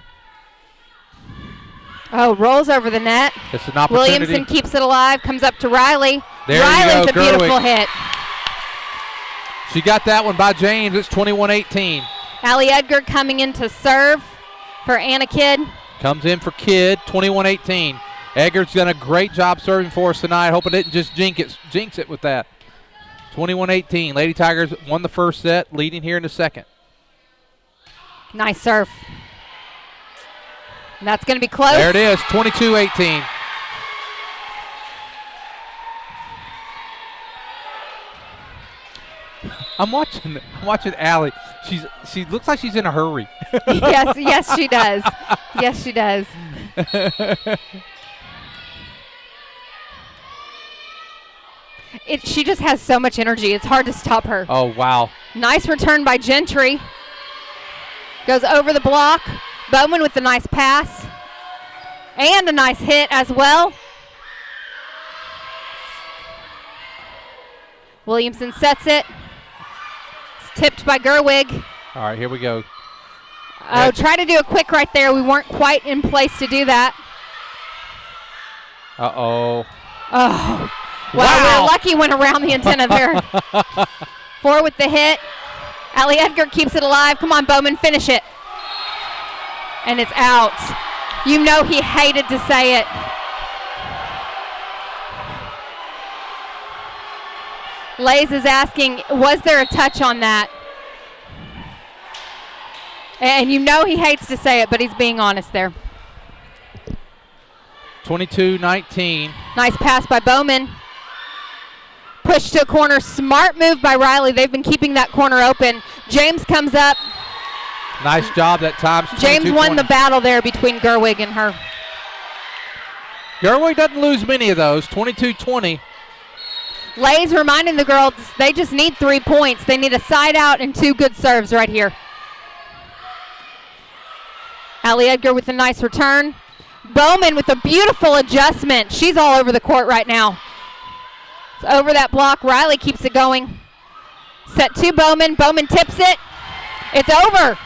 Speaker 2: Oh, rolls over the net.
Speaker 1: It's an opportunity.
Speaker 2: Williamson keeps it alive, comes up to Riley.
Speaker 1: There
Speaker 2: Riley
Speaker 1: you go,
Speaker 2: with a beautiful
Speaker 1: Gerwig.
Speaker 2: hit.
Speaker 1: She got that one by James. It's 21-18.
Speaker 2: Allie Edgar coming in to serve for Anna Kidd.
Speaker 1: Comes in for Kidd, 21-18. Edgar's done a great job serving for us tonight. Hope it didn't just jinx it with that. 21-18. Lady Tigers won the first set, leading here in the second.
Speaker 2: Nice serve. That's going to be close.
Speaker 1: There it is, 22-18. I'm watching Allie. She looks like she's in a hurry.
Speaker 2: yes, she does. Yes, she does. She just has so much energy. It's hard to stop her.
Speaker 1: Oh, wow.
Speaker 2: Nice return by Gentry. Goes over the block. Bowman with a nice pass. And a nice hit as well. Williamson sets it. It's tipped by Gerwig.
Speaker 1: All right, here we go.
Speaker 2: Oh, try to do a quick right there. We weren't quite in place to do that.
Speaker 1: Uh-oh.
Speaker 2: Oh. Wow,
Speaker 1: Wow.
Speaker 2: we're lucky went around the antenna there. 4 with the hit. Allie Edgar keeps it alive. Come on, Bowman, finish it. And it's out. You know he hated to say it. Lays is asking, was there a touch on that? And you know he hates to say it, but he's being honest there.
Speaker 1: 22-19.
Speaker 2: Nice pass by Bowman. Push to a corner. Smart move by Riley. They've been keeping that corner open. James comes up.
Speaker 1: Nice job that time.
Speaker 2: James won the battle there between Gerwig and her.
Speaker 1: Gerwig doesn't lose many of those. 22-20.
Speaker 2: Lays reminding the girls they just need 3 points. They need a side out and 2 good serves right here. Allie Edgar with a nice return. Bowman with a beautiful adjustment. She's all over the court right now. It's over that block. Riley keeps it going. Set to Bowman. Bowman tips it. It's over.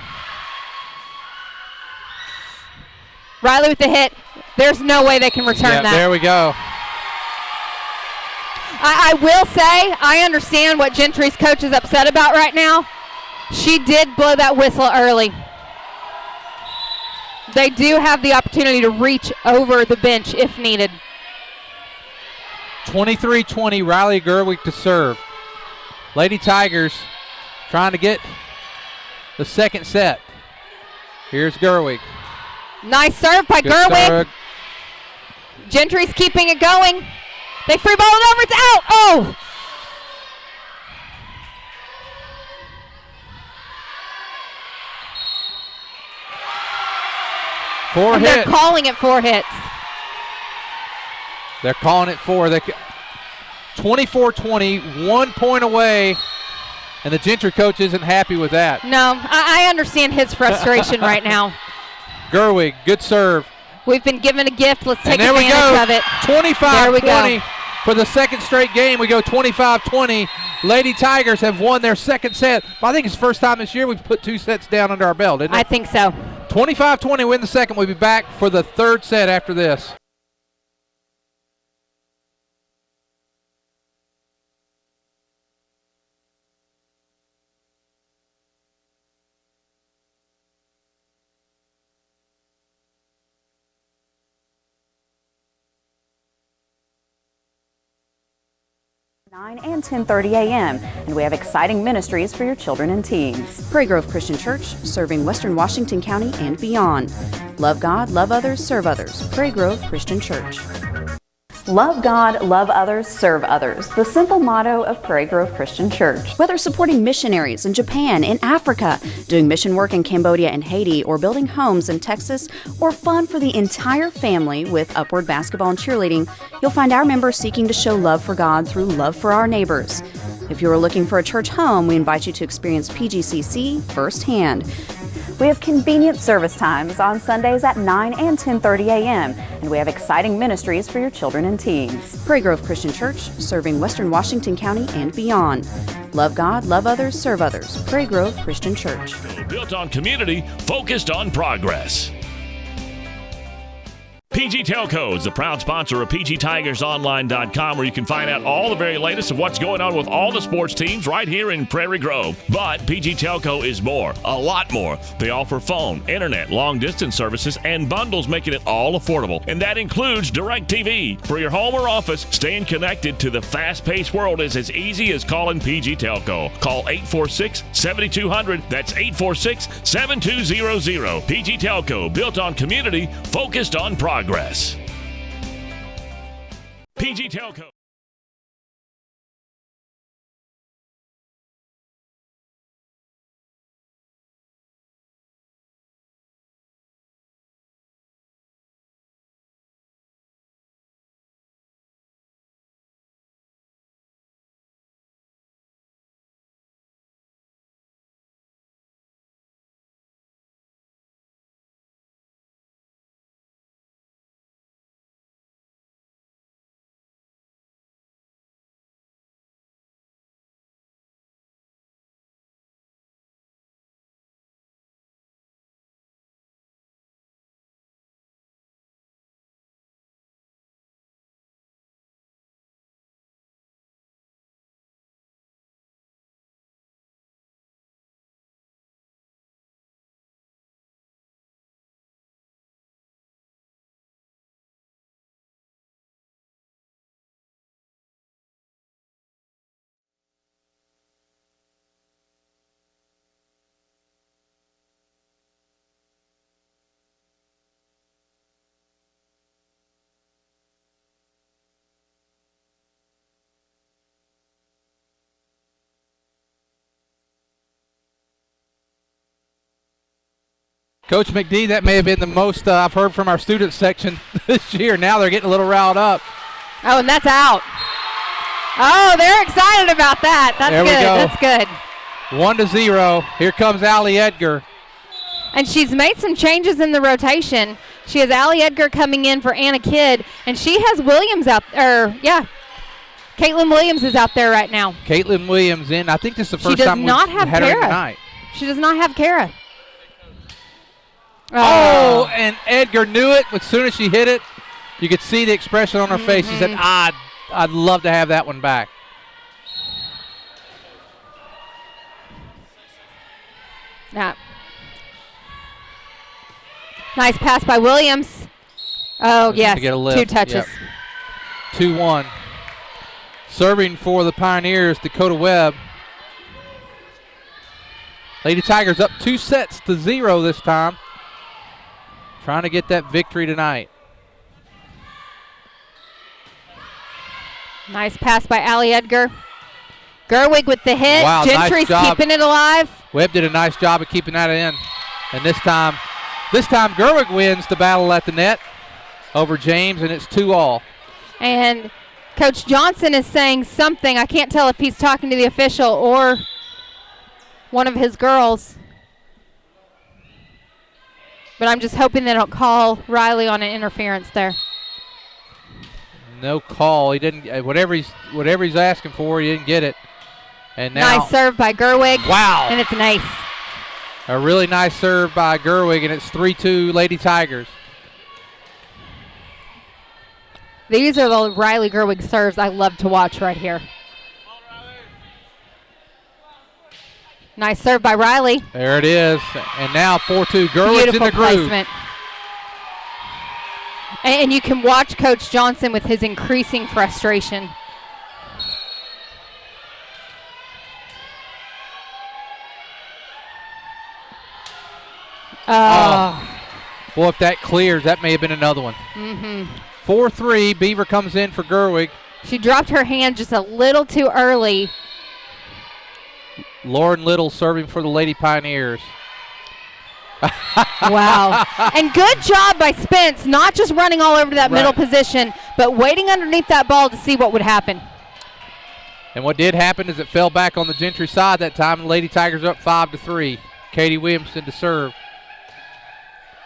Speaker 2: Riley with the hit. There's no way they can return that.
Speaker 1: There we go.
Speaker 2: I will say, I understand what Gentry's coach is upset about right now. She did blow that whistle early. They do have the opportunity to reach over the bench if needed.
Speaker 1: 23-20, Riley Gerwig to serve. Lady Tigers trying to get the second set. Here's Gerwig.
Speaker 2: Nice serve by
Speaker 1: Good
Speaker 2: Gerwig.
Speaker 1: serve.
Speaker 2: Gentry's keeping it going. They free ball it over. It's out. Oh!
Speaker 1: Four hits.
Speaker 2: They're calling it 4 hits.
Speaker 1: They're calling it 4. 24-20, 1 point away, and the Gentry coach isn't happy with that.
Speaker 2: No, I understand his frustration right now.
Speaker 1: Gerwig, good serve.
Speaker 2: We've been given a gift. Let's take
Speaker 1: And there we
Speaker 2: advantage
Speaker 1: go.
Speaker 2: of it.
Speaker 1: 25-20 for the second straight game. We go 25-20. Lady Tigers have won their second set. I think it's the first time this year we've put 2 sets down under our belt, isn't it?
Speaker 2: I think so.
Speaker 1: 25-20, win the second. We'll be back for the third set after this.
Speaker 3: 9 and 10:30 a.m. And we have exciting ministries for your children and teens. Prairie Grove Christian Church, serving Western Washington County and beyond. Love God, love others, serve others. Prairie Grove Christian Church. Love God, love others, serve others. The simple motto of Prairie Grove Christian Church. Whether supporting missionaries in Japan, in Africa, doing mission work in Cambodia and Haiti, or building homes in Texas, or fun for the entire family with Upward Basketball and Cheerleading, you'll find our members seeking to show love for God through love for our neighbors. If you are looking for a church home, we invite you to experience PGCC firsthand. We have convenient service times on Sundays at 9 and 10:30 a.m. And we have exciting ministries for your children and teens. Prairie Grove Christian Church, serving Western Washington County and beyond. Love God, love others, serve others. Prairie Grove Christian Church.
Speaker 4: Built on community, focused on progress. PG Telco is the proud sponsor of PGTigersOnline.com, where you can find out all the very latest of what's going on with all the sports teams right here in Prairie Grove. But PG Telco is more, a lot more. They offer phone, internet, long-distance services, and bundles, making it all affordable. And that includes DirecTV. For your home or office, staying connected to the fast-paced world is as easy as calling PG Telco. Call 846-7200. That's 846-7200. PG Telco, built on community, focused on progress. PG Telco.
Speaker 1: Coach McD, that may have been the most I've heard from our student section this year. Now they're getting a little riled up.
Speaker 2: Oh, and that's out. Oh, they're excited about that. That's
Speaker 1: there
Speaker 2: good.
Speaker 1: We go.
Speaker 2: That's good.
Speaker 1: 1-0. Here comes Allie Edgar.
Speaker 2: And she's made some changes in the rotation. She has Allie Edgar coming in for Anna Kidd, and she has Williams out there. Yeah. Caitlin Williams is out there right now.
Speaker 1: Caitlin Williams in. I think this is the first time we've had her in tonight.
Speaker 2: She does not have Kara.
Speaker 1: Oh, and Edgar knew it. As soon as she hit it, you could see the expression on her face. She said, I'd love to have that one back.
Speaker 2: Yeah. Nice pass by Williams. Oh, yes, 2 touches.
Speaker 1: Yep. 2-1. Serving for the Pioneers, Dakota Webb. Lady Tigers up 2-0 this time. Trying to get that victory tonight.
Speaker 2: Nice pass by Allie Edgar. Gerwig with the hit.
Speaker 1: Wow,
Speaker 2: Gentry's
Speaker 1: nice job.
Speaker 2: keeping it alive.
Speaker 1: Webb did a nice job of keeping that in. And this time Gerwig wins the battle at the net over James, and it's 2-all.
Speaker 2: And Coach Johnson is saying something. I can't tell if he's talking to the official or one of his girls. But I'm just hoping they don't call Riley on an interference there.
Speaker 1: No call. He didn't. Whatever he's asking for, he didn't get it. And now
Speaker 2: nice serve by Gerwig.
Speaker 1: Wow.
Speaker 2: And it's an ace.
Speaker 1: A really nice serve by Gerwig, and it's 3-2 Lady Tigers.
Speaker 2: These are the Riley Gerwig serves I love to watch right here. Nice serve by Riley.
Speaker 1: There it is. And now 4-2. Gerwig's
Speaker 2: Beautiful
Speaker 1: in the groove.
Speaker 2: placement. And you can watch Coach Johnson with his increasing frustration. Oh.
Speaker 1: Boy, if that clears, that may have been another one. 4-3, Beaver comes in for Gerwig.
Speaker 2: She dropped her hand just a little too early.
Speaker 1: Lauren Little serving for the Lady Pioneers.
Speaker 2: Wow. And good job by Spence, not just running all over to that middle position, but waiting underneath that ball to see what would happen.
Speaker 1: And what did happen is it fell back on the Gentry side that time. The Lady Tigers up 5-3. Katie Williamson to serve.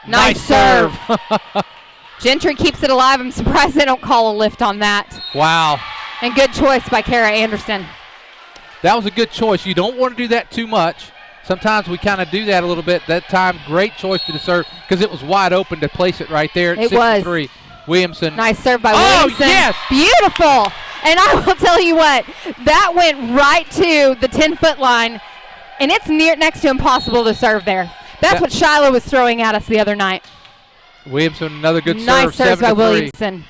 Speaker 2: Nice serve. Gentry keeps it alive. I'm surprised they don't call a lift on that.
Speaker 1: Wow.
Speaker 2: And good choice by Kara Anderson.
Speaker 1: That was a good choice. You don't want to do that too much. Sometimes we kind of do that a little bit. That time, great choice to serve because it was wide open to place it right there at 6-3. Williamson.
Speaker 2: Nice serve by Williamson.
Speaker 1: Oh, yes.
Speaker 2: Beautiful. And I will tell you what, that went right to the 10-foot line, and it's next to impossible to serve there. That's what Shiloh was throwing at us the other night.
Speaker 1: Williamson, another good serve.
Speaker 2: Nice serve by Williamson.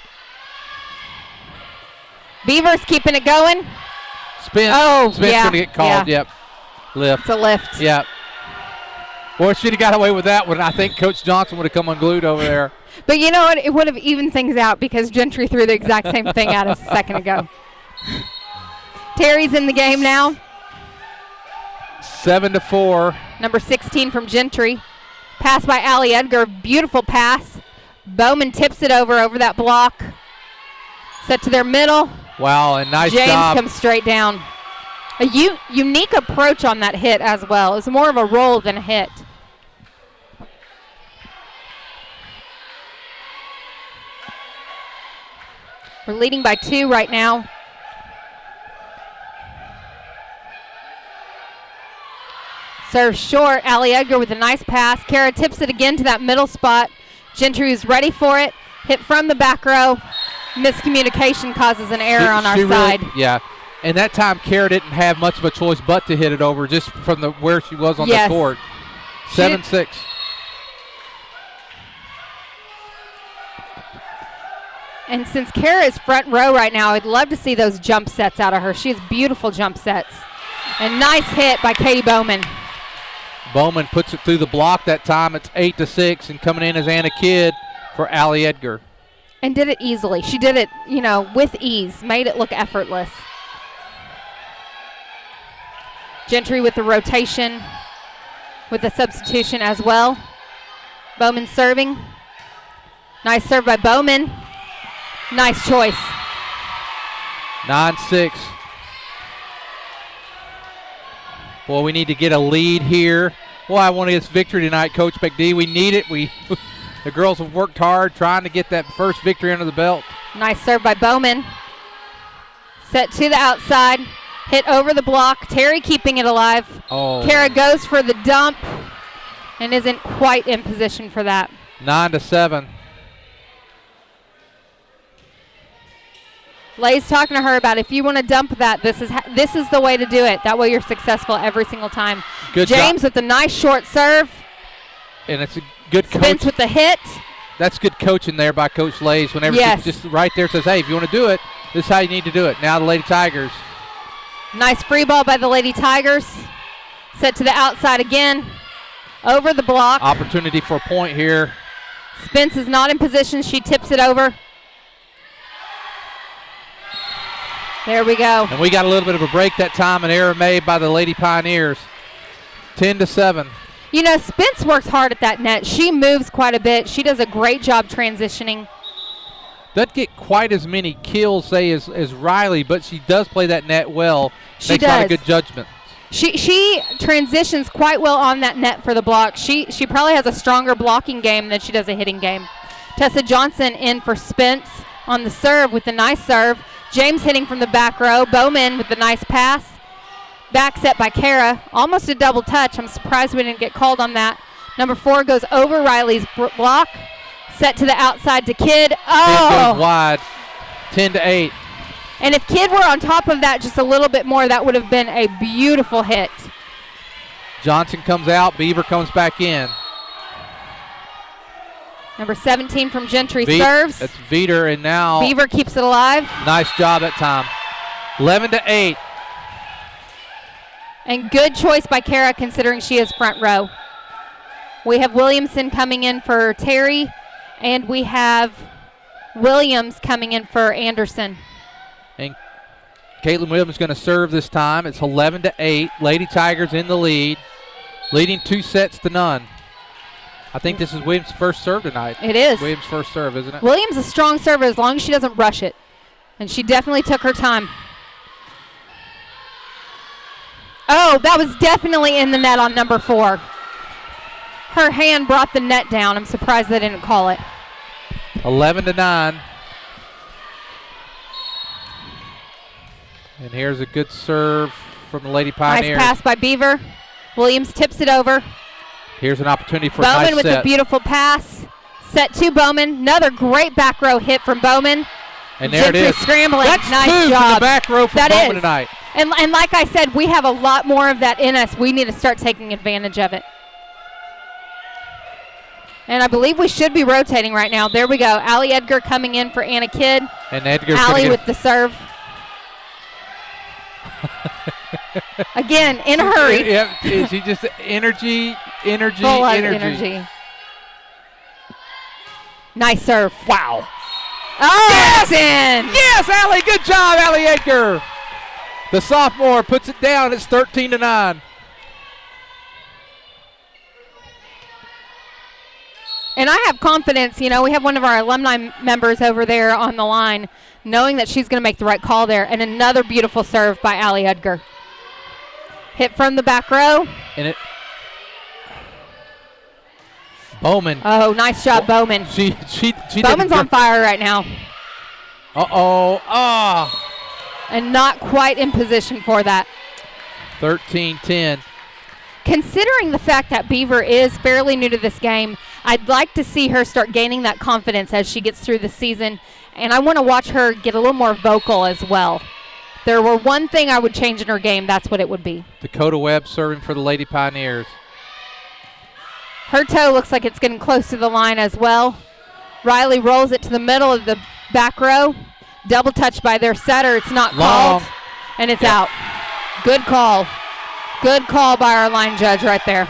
Speaker 2: Beavers keeping it going.
Speaker 1: Spence.
Speaker 2: Oh,
Speaker 1: Spence
Speaker 2: yeah.
Speaker 1: going to get called.
Speaker 2: Yeah.
Speaker 1: Yep. Lift.
Speaker 2: It's a lift.
Speaker 1: Yep. Boy, she'd have got away with that one. I think Coach Johnson would have come unglued over there.
Speaker 2: But you know what? It would have evened things out because Gentry threw the exact same thing at us a second ago. Terry's in the game now.
Speaker 1: 7-4.
Speaker 2: Number 16 from Gentry. Pass by Allie Edgar. Beautiful pass. Bowman tips it over that block. Set to their middle.
Speaker 1: Wow, and nice
Speaker 2: James
Speaker 1: job.
Speaker 2: comes straight down. A unique approach on that hit as well. It's more of a roll than a hit. We're leading by 2 right now. Serve short. Allie Edgar with a nice pass. Kara tips it again to that middle spot. Gentry is ready for it. Hit from the back row. Miscommunication causes an error on our side.
Speaker 1: Yeah. And that time, Kara didn't have much of a choice but to hit it over just from where she was on the court. 7-6.
Speaker 2: And since Kara is front row right now, I'd love to see those jump sets out of her. She has beautiful jump sets. And nice hit by Katie Bowman.
Speaker 1: Bowman puts it through the block that time. It's 8-6, and coming in is Anna Kidd for Allie Edgar.
Speaker 2: And did it easily. She did it, with ease. Made it look effortless. Gentry with the rotation, with the substitution as well. Bowman serving. Nice serve by Bowman. Nice choice.
Speaker 1: 9-6. Boy, we need to get a lead here. Boy, I want this victory tonight, Coach McD. We need it. The girls have worked hard trying to get that first victory under the belt.
Speaker 2: Nice serve by Bowman. Set to the outside. Hit over the block. Terry keeping it alive.
Speaker 1: Oh.
Speaker 2: Kara goes for the dump and isn't quite in position for that.
Speaker 1: 9-7.
Speaker 2: Lay's talking to her about if you want to dump that, this is the way to do it. That way you're successful every single time.
Speaker 1: Good
Speaker 2: James
Speaker 1: job.
Speaker 2: with the nice short serve.
Speaker 1: And it's a good coach.
Speaker 2: Spence with the hit.
Speaker 1: That's good coaching there by Coach Lays. Whenever she just right there says, hey, if you want to do it, this is how you need to do it. Now the Lady Tigers.
Speaker 2: Nice free ball by the Lady Tigers. Set to the outside again. Over the block.
Speaker 1: Opportunity for a point here.
Speaker 2: Spence is not in position. She tips it over. There we go.
Speaker 1: And we got a little bit of a break that time, an error made by the Lady Pioneers. 10-7.
Speaker 2: Spence works hard at that net. She moves quite a bit. She does a great job transitioning.
Speaker 1: Doesn't get quite as many kills, say, as Riley, but she does play that net well.
Speaker 2: She
Speaker 1: Makes
Speaker 2: does.
Speaker 1: a lot of good judgment.
Speaker 2: She transitions quite well on that net for the block. She probably has a stronger blocking game than she does a hitting game. Tessa Johnson in for Spence on the serve with a nice serve. James hitting from the back row. Bowman with the nice pass. Back set by Kara. Almost a double touch. I'm surprised we didn't get called on that. Number 4 goes over Riley's block. Set to the outside to Kidd. Oh!
Speaker 1: Kidd goes wide. 10-8.
Speaker 2: And if Kidd were on top of that just a little bit more, that would have been a beautiful hit.
Speaker 1: Johnson comes out. Beaver comes back in.
Speaker 2: Number 17 from Gentry serves.
Speaker 1: That's Veter, and now
Speaker 2: Beaver keeps it alive.
Speaker 1: Nice job that time. 11-8.
Speaker 2: And good choice by Kara considering she is front row. We have Williamson coming in for Terry, and we have Williams coming in for Anderson.
Speaker 1: And Caitlin Williams is going to serve this time. It's 11-8. Lady Tigers in the lead, leading 2-0. I think this is Williams' first serve tonight.
Speaker 2: It is.
Speaker 1: Williams' first serve, isn't it?
Speaker 2: Williams is a strong server as long as she doesn't rush it. And she definitely took her time. Oh, that was definitely in the net on number 4. Her hand brought the net down. I'm surprised they didn't call it.
Speaker 1: 11-9. And here's a good serve from the Lady Pioneers.
Speaker 2: Nice pass by Beaver. Williams tips it over.
Speaker 1: Here's an opportunity for a
Speaker 2: Bowman
Speaker 1: nice
Speaker 2: with
Speaker 1: set.
Speaker 2: a beautiful pass. Set to Bowman. Another great back row hit from Bowman.
Speaker 1: And there
Speaker 2: Gentry
Speaker 1: it is.
Speaker 2: Scrambling.
Speaker 1: That's
Speaker 2: nice
Speaker 1: 2
Speaker 2: job.
Speaker 1: from the back row from
Speaker 2: That
Speaker 1: Bowman
Speaker 2: is.
Speaker 1: tonight.
Speaker 2: And like I said, we have a lot more of that in us. We need to start taking advantage of it. And I believe we should be rotating right now. There we go. Allie Edgar coming in for Anna Kidd.
Speaker 1: And Edgar's
Speaker 2: Allie with the serve. Again, in a hurry.
Speaker 1: Yeah, she just energy.
Speaker 2: Full of energy. Nice serve.
Speaker 1: Wow.
Speaker 2: Oh,
Speaker 1: Yes!
Speaker 2: it's in.
Speaker 1: Yes, Allie. Good job, Allie Edgar. The sophomore puts it down. It's 13-9.
Speaker 2: And I have confidence. You know, we have one of our alumni members over there on the line, knowing that she's going to make the right call there. And another beautiful serve by Allie Edgar. Hit from the back row.
Speaker 1: And it. Bowman.
Speaker 2: Oh, nice job, Bowman.
Speaker 1: She
Speaker 2: Bowman's on fire right now.
Speaker 1: Uh-oh. Ah.
Speaker 2: And not quite in position for that.
Speaker 1: 13-10.
Speaker 2: Considering the fact that Beaver is fairly new to this game, I'd like to see her start gaining that confidence as she gets through the season. And I want to watch her get a little more vocal as well. There were one thing I would change in her game, that's what it would be.
Speaker 1: Dakota Webb serving for the Lady Pioneers.
Speaker 2: Her toe looks like it's getting close to the line as well. Riley rolls it to the middle of the back row. Double touch by their setter. It's not
Speaker 1: Long.
Speaker 2: called. And it's out. Good call. Good call by our line judge right there.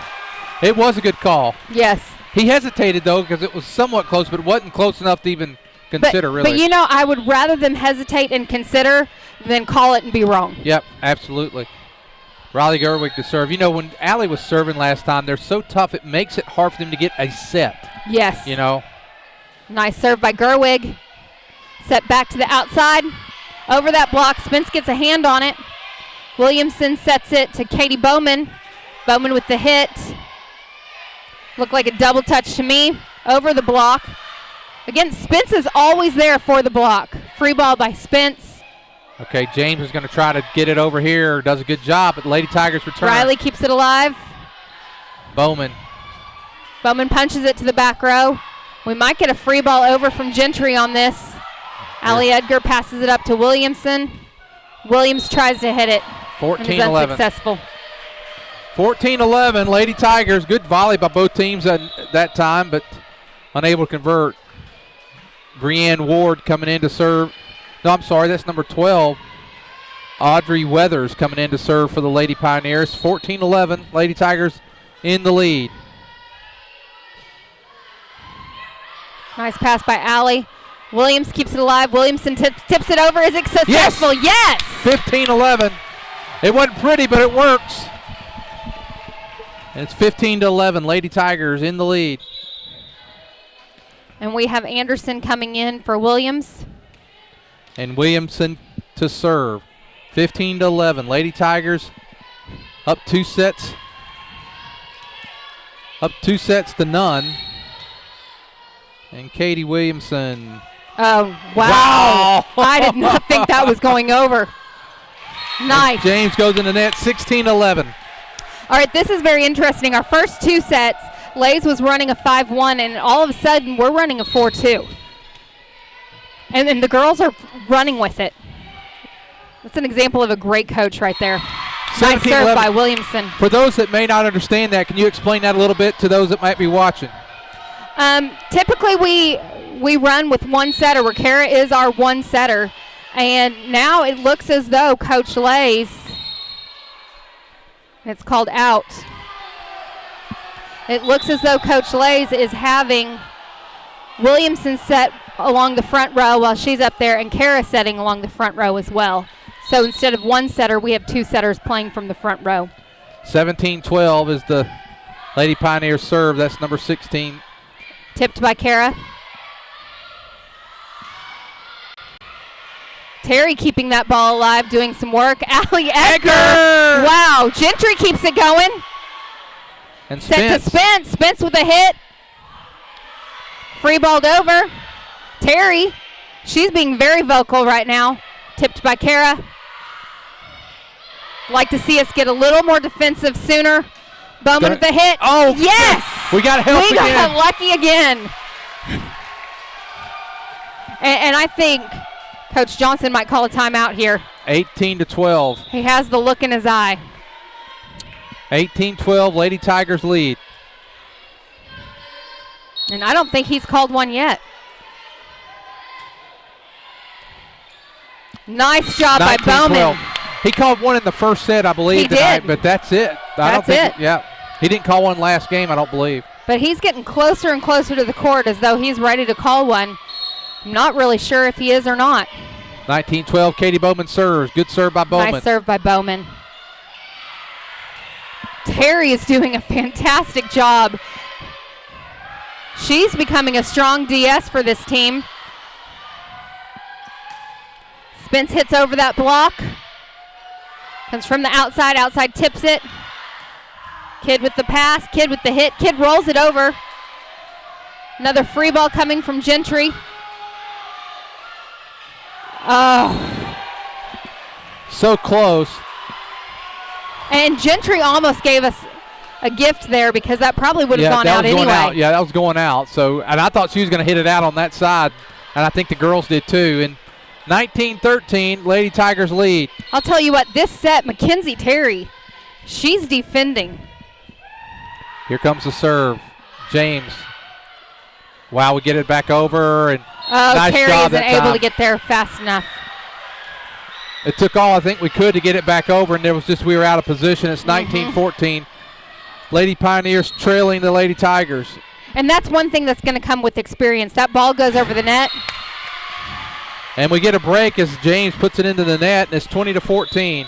Speaker 1: It was a good call.
Speaker 2: Yes.
Speaker 1: He hesitated, though, because it was somewhat close, but it wasn't close enough to even consider, really.
Speaker 2: But, you know, I would rather them hesitate and consider than call it and be wrong.
Speaker 1: Yep, absolutely. Riley Gerwig to serve. You know, when Allie was serving last time, they're so tough, it makes it hard for them to get a set.
Speaker 2: Yes.
Speaker 1: You know?
Speaker 2: Nice serve by Gerwig. Set back to the outside. Over that block. Spence gets a hand on it. Williamson sets it to Katie Bowman. Bowman with the hit. Looked like a double touch to me. Over the block. Again, Spence is always there for the block. Free ball by Spence.
Speaker 1: Okay, James is going to try to get it over here. Does a good job, but Lady Tigers return.
Speaker 2: Riley keeps it alive.
Speaker 1: Bowman.
Speaker 2: Bowman punches it to the back row. We might get a free ball over from Gentry on this. Allie Edgar passes it up to Williamson. Williams tries to hit it.
Speaker 1: 14-11.
Speaker 2: And is unsuccessful.
Speaker 1: 14-11, Lady Tigers. Good volley by both teams at that time, but unable to convert. Brianne Ward coming in to serve. No, I'm sorry, that's number 12. Audrey Weathers coming in to serve for the Lady Pioneers. 14-11, Lady Tigers in the lead.
Speaker 2: Nice pass by Allie. Williams keeps it alive. Williamson tips it over. Is it successful? Yes!
Speaker 1: 15-11. It wasn't pretty, but it works. And it's 15-11, Lady Tigers in the lead.
Speaker 2: And we have Anderson coming in for Williams.
Speaker 1: And Williamson to serve. 15-11, Lady Tigers up 2 sets. Up 2 sets to none. And Katie Williamson.
Speaker 2: Oh, wow. I did not think that was going over. Nice.
Speaker 1: And James goes in the net, 16-11.
Speaker 2: All right, this is very interesting. Our first 2 sets, Lays was running a 5-1, and all of a sudden we're running a 4-2. And then the girls are running with it. That's an example of a great coach right there. Nice serve by Williamson.
Speaker 1: For those that may not understand that, can you explain that a little bit to those that might be watching?
Speaker 2: Typically we run with one setter, where Kara is our one setter. And now it looks as though Coach Lays, it's called out. It looks as though Coach Lays is having Williamson set along the front row while she's up there, and Kara setting along the front row as well. So instead of one setter, we have two setters playing from the front row.
Speaker 1: 17-12 is the Lady Pioneers serve. That's number 16.
Speaker 2: Tipped by Kara. Terry keeping that ball alive, doing some work. Allie Edgar! Wow, Gentry keeps it going.
Speaker 1: And
Speaker 2: Set to Spence. Spence with a hit. Free balled over. Terry, she's being very vocal right now. Tipped by Kara. Like to see us get a little more defensive sooner. Bowman with the hit.
Speaker 1: Oh,
Speaker 2: yes!
Speaker 1: We got help
Speaker 2: again. We got lucky again. And I think Coach Johnson might call a timeout here.
Speaker 1: 18-12.
Speaker 2: He has the look in his eye.
Speaker 1: 18-12, Lady Tigers lead.
Speaker 2: And I don't think he's called one yet. Nice job by Bowman.
Speaker 1: He called one in the first set, I believe, tonight, but that's it.
Speaker 2: That's it.
Speaker 1: Yeah. He didn't call one last game, I don't believe.
Speaker 2: But he's getting closer and closer to the court as though he's ready to call one. I'm not really sure if he is or not.
Speaker 1: 19-12, Katie Bowman serves. Good serve by Bowman.
Speaker 2: Nice serve by Bowman. Terry is doing a fantastic job. She's becoming a strong DS for this team. Spence hits over that block. Comes from the outside. Outside tips it. Kid with the pass. Kid with the hit. Kid rolls it over. Another free ball coming from Gentry. Oh.
Speaker 1: So close.
Speaker 2: And Gentry almost gave us a gift there because that probably would have gone out anyway.
Speaker 1: Yeah, that was going out. So, and I thought she was going to hit it out on that side, and I think the girls did too. And 19-13, Lady Tigers lead.
Speaker 2: I'll tell you what, this set, Mackenzie Terry, she's defending.
Speaker 1: Here comes the serve. James. Wow, we get it back over. And nice
Speaker 2: Terry
Speaker 1: job
Speaker 2: isn't able to get there fast enough.
Speaker 1: It took all I think we could to get it back over, and we were out of position. It's 19-14. Lady Pioneers trailing the Lady Tigers.
Speaker 2: And that's one thing that's going to come with experience. That ball goes over the net.
Speaker 1: And we get a break as James puts it into the net, and it's 20-14.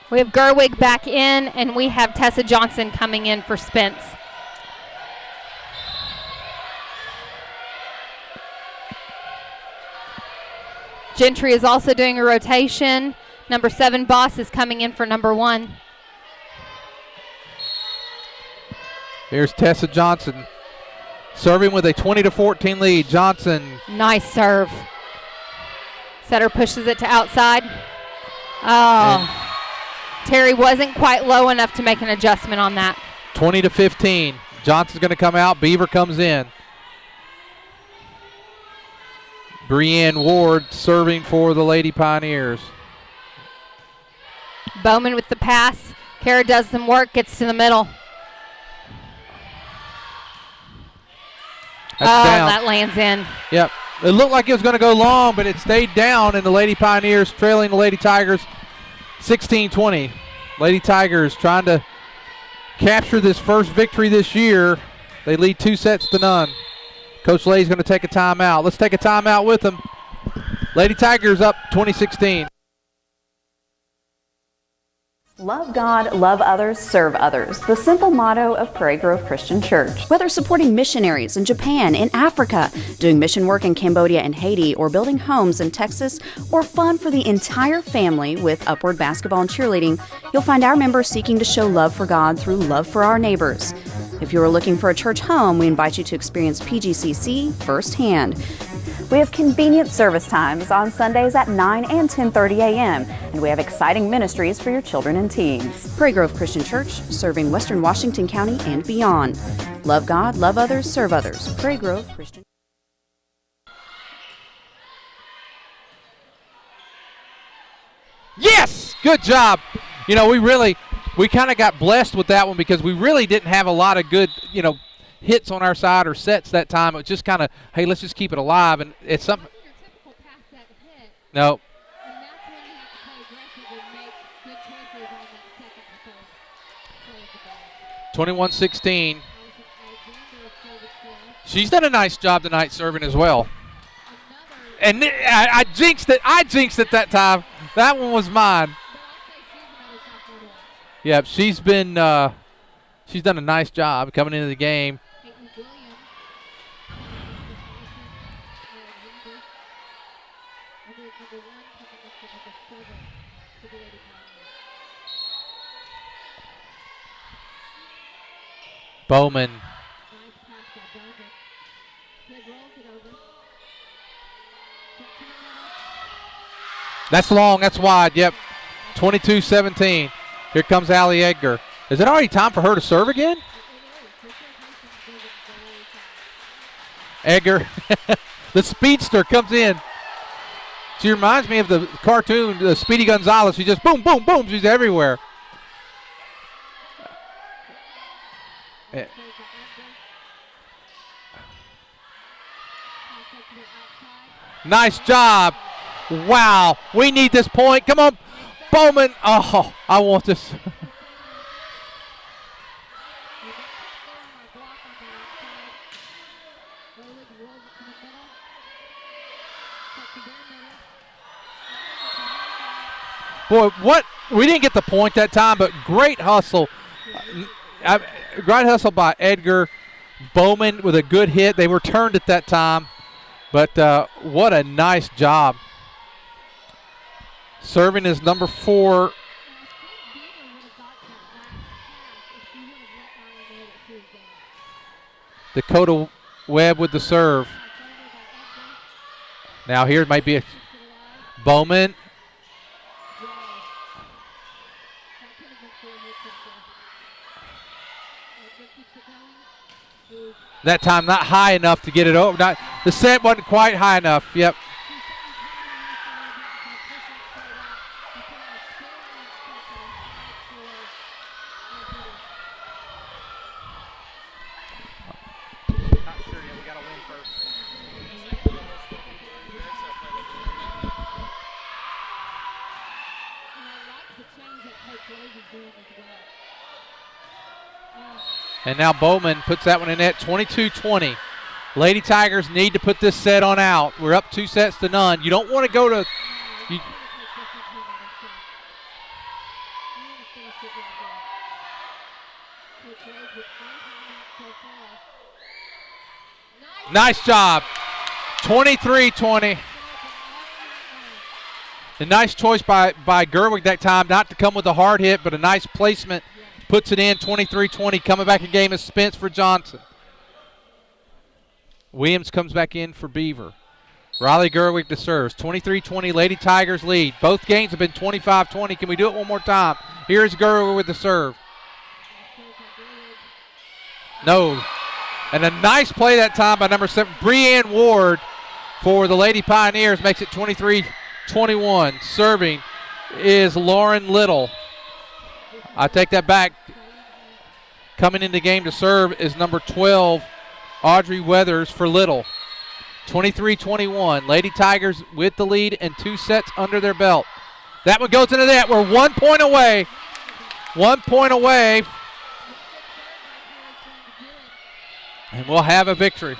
Speaker 2: We have Gerwig back in, and we have Tessa Johnson coming in for Spence. Gentry is also doing a rotation. Number 7, Boss, is coming in for number 1.
Speaker 1: Here's Tessa Johnson serving with a 20-14 lead. Johnson.
Speaker 2: Nice serve. Setter pushes it to outside. Oh. Terry wasn't quite low enough to make an adjustment on that.
Speaker 1: 20-15. Johnson's going to come out. Beaver comes in. Brienne Ward serving for the Lady Pioneers.
Speaker 2: Bowman with the pass. Kara does some work, gets to the middle.
Speaker 1: That's down.
Speaker 2: That lands in.
Speaker 1: Yep. It looked like it was going to go long, but it stayed down, and the Lady Pioneers trailing the Lady Tigers 16-20. Lady Tigers trying to capture this first victory this year. They lead 2-0. Coach Lay's going to take a timeout. Let's take a timeout with them. Lady Tigers up 20-16.
Speaker 3: Love God, love others, serve others. The simple motto of Prairie Grove Christian Church. Whether supporting missionaries in Japan, in Africa, doing mission work in Cambodia and Haiti, or building homes in Texas, or fun for the entire family with Upward Basketball and Cheerleading, you'll find our members seeking to show love for God through love for our neighbors. If you are looking for a church home, we invite you to experience PGCC firsthand. We have convenient service times on Sundays at 9 and 10:30 a.m., and we have exciting ministries for your children and teens. Prairie Grove Christian Church, serving Western Washington County and beyond. Love God, love others, serve others. Prairie Grove Christian.
Speaker 1: Yes! Good job. You know, we kind of got blessed with that one because we really didn't have a lot of good, hits on our side or sets that time. It was just kind of, hey, let's just keep it alive. And it's something. No. 21-16. She's done a nice job tonight serving as well. And I jinxed it. I jinxed it that time. That one was mine. Yep, she's been she's done a nice job coming into the game. Bowman. That's long. That's wide. Yep. 22-17. Here comes Allie Edgar. Is it already time for her to serve again? Edgar, the speedster, comes in. She reminds me of the cartoon, the Speedy Gonzalez. She just boom, boom, boom. She's everywhere. Nice job. Wow. We need this point. Come on, Bowman. Oh, I want this. Boy, what? We didn't get the point that time, but great hustle. Great hustle by Edgar. Bowman with a good hit. They returned at that time, but what a nice job. Serving is number 4. Dakota Webb with the serve. Now here might be a Bowman. That time not high enough to get it over. The set wasn't quite high enough. Yep. And now Bowman puts that one in net, 22-20. Lady Tigers need to put this set on out. We're up 2-0. You don't want to go to nice job. 23-20. A nice choice by Gerwig that time not to come with a hard hit, but a nice placement. Puts it in, 23-20. Coming back in game is Spence for Johnson. Williams comes back in for Beaver. Riley Gerwig to serves. 23-20, Lady Tigers lead. Both games have been 25-20. Can we do it one more time? Here's Gerwig with the serve. No. And a nice play that time by number 7, Breanne Ward for the Lady Pioneers. Makes it 23-21. Serving is Lauren Little. I take that back. Coming in the game to serve is number 12, Audrey Weathers for Little. 23-21. Lady Tigers with the lead and 2 sets under their belt. That one goes into that. We're 1 point away. 1 point away. And we'll have a victory.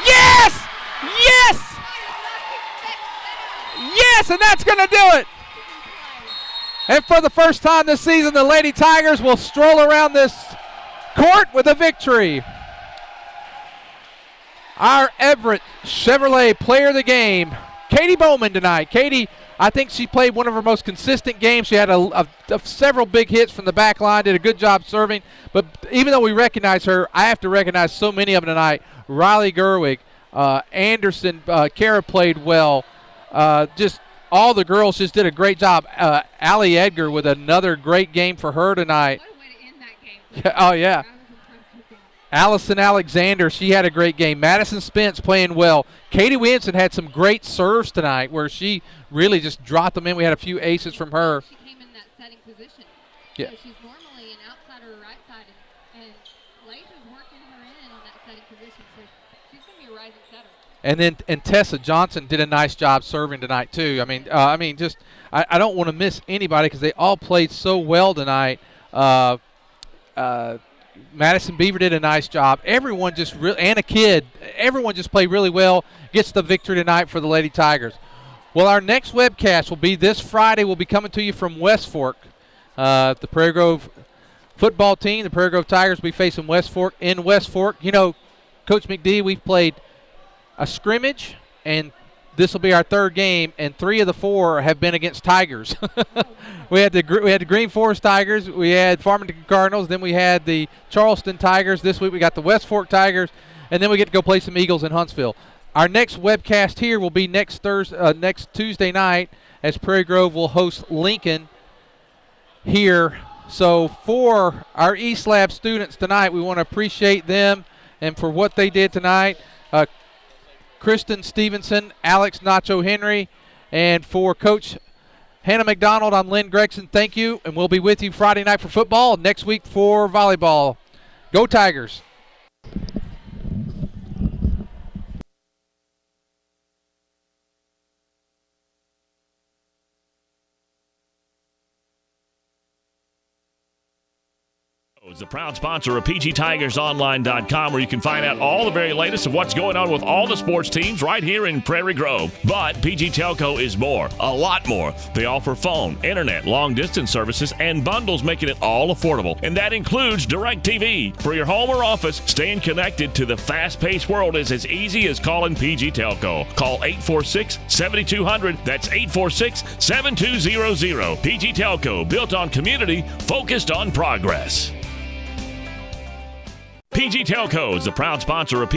Speaker 1: Yes! Yes! Yes, and that's going to do it. And for the first time this season, the Lady Tigers will stroll around this court with a victory. Our Everett Chevrolet player of the game, Katie Bowman tonight. Katie, I think she played one of her most consistent games. She had several big hits from the back line, did a good job serving. But even though we recognize her, I have to recognize so many of them tonight. Riley Gerwig, Anderson, Kara played well. Just all the girls just did a great job. Allie Edgar with another great game for her tonight.
Speaker 2: What a way to end that game.
Speaker 1: Oh, yeah. Allison Alexander, she had a great game. Madison Spence playing well. Katie Williamson had some great serves tonight where she really just dropped them in. We had a few aces from her.
Speaker 2: She came in that setting position.
Speaker 1: Yeah.
Speaker 2: She's normally an outside or a right side, and Lace is working her in on that setting position, so she's going to be a rising setter.
Speaker 1: And Tessa Johnson did a nice job serving tonight too. I don't want to miss anybody because they all played so well tonight. Madison Beaver did a nice job. Everyone just Anna Kidd, everyone just played really well. Gets the victory tonight for the Lady Tigers. Well, our next webcast will be this Friday. We'll be coming to you from West Fork. The Prairie Grove football team, the Prairie Grove Tigers, will be facing West Fork in West Fork. You know, Coach McD, we've played a scrimmage, and this will be our third game, and 3 of the 4 have been against Tigers. we had the Green Forest Tigers, we had Farmington Cardinals, then we had the Charleston Tigers. This week we got the West Fork Tigers, and then we get to go play some Eagles in Huntsville. Our next webcast here will be next Tuesday night, as Prairie Grove will host Lincoln here. So for our East Lab students tonight, we want to appreciate them and for what they did tonight. Kristen Stevenson, Alex Nacho Henry, and for Coach Hannah McDonald, I'm Lynn Gregson. Thank you, and we'll be with you Friday night for football, next week for volleyball. Go Tigers.
Speaker 4: is the proud sponsor of PGTigersOnline.com, where you can find out all the very latest of what's going on with all the sports teams right here in Prairie Grove. But PG Telco is more, a lot more. They offer phone, internet, long-distance services, and bundles, making it all affordable. And that includes DirecTV. For your home or office, staying connected to the fast-paced world is as easy as calling PG Telco. Call 846-7200. That's 846-7200. PG Telco, built on community, focused on progress. PG Telco is the proud sponsor of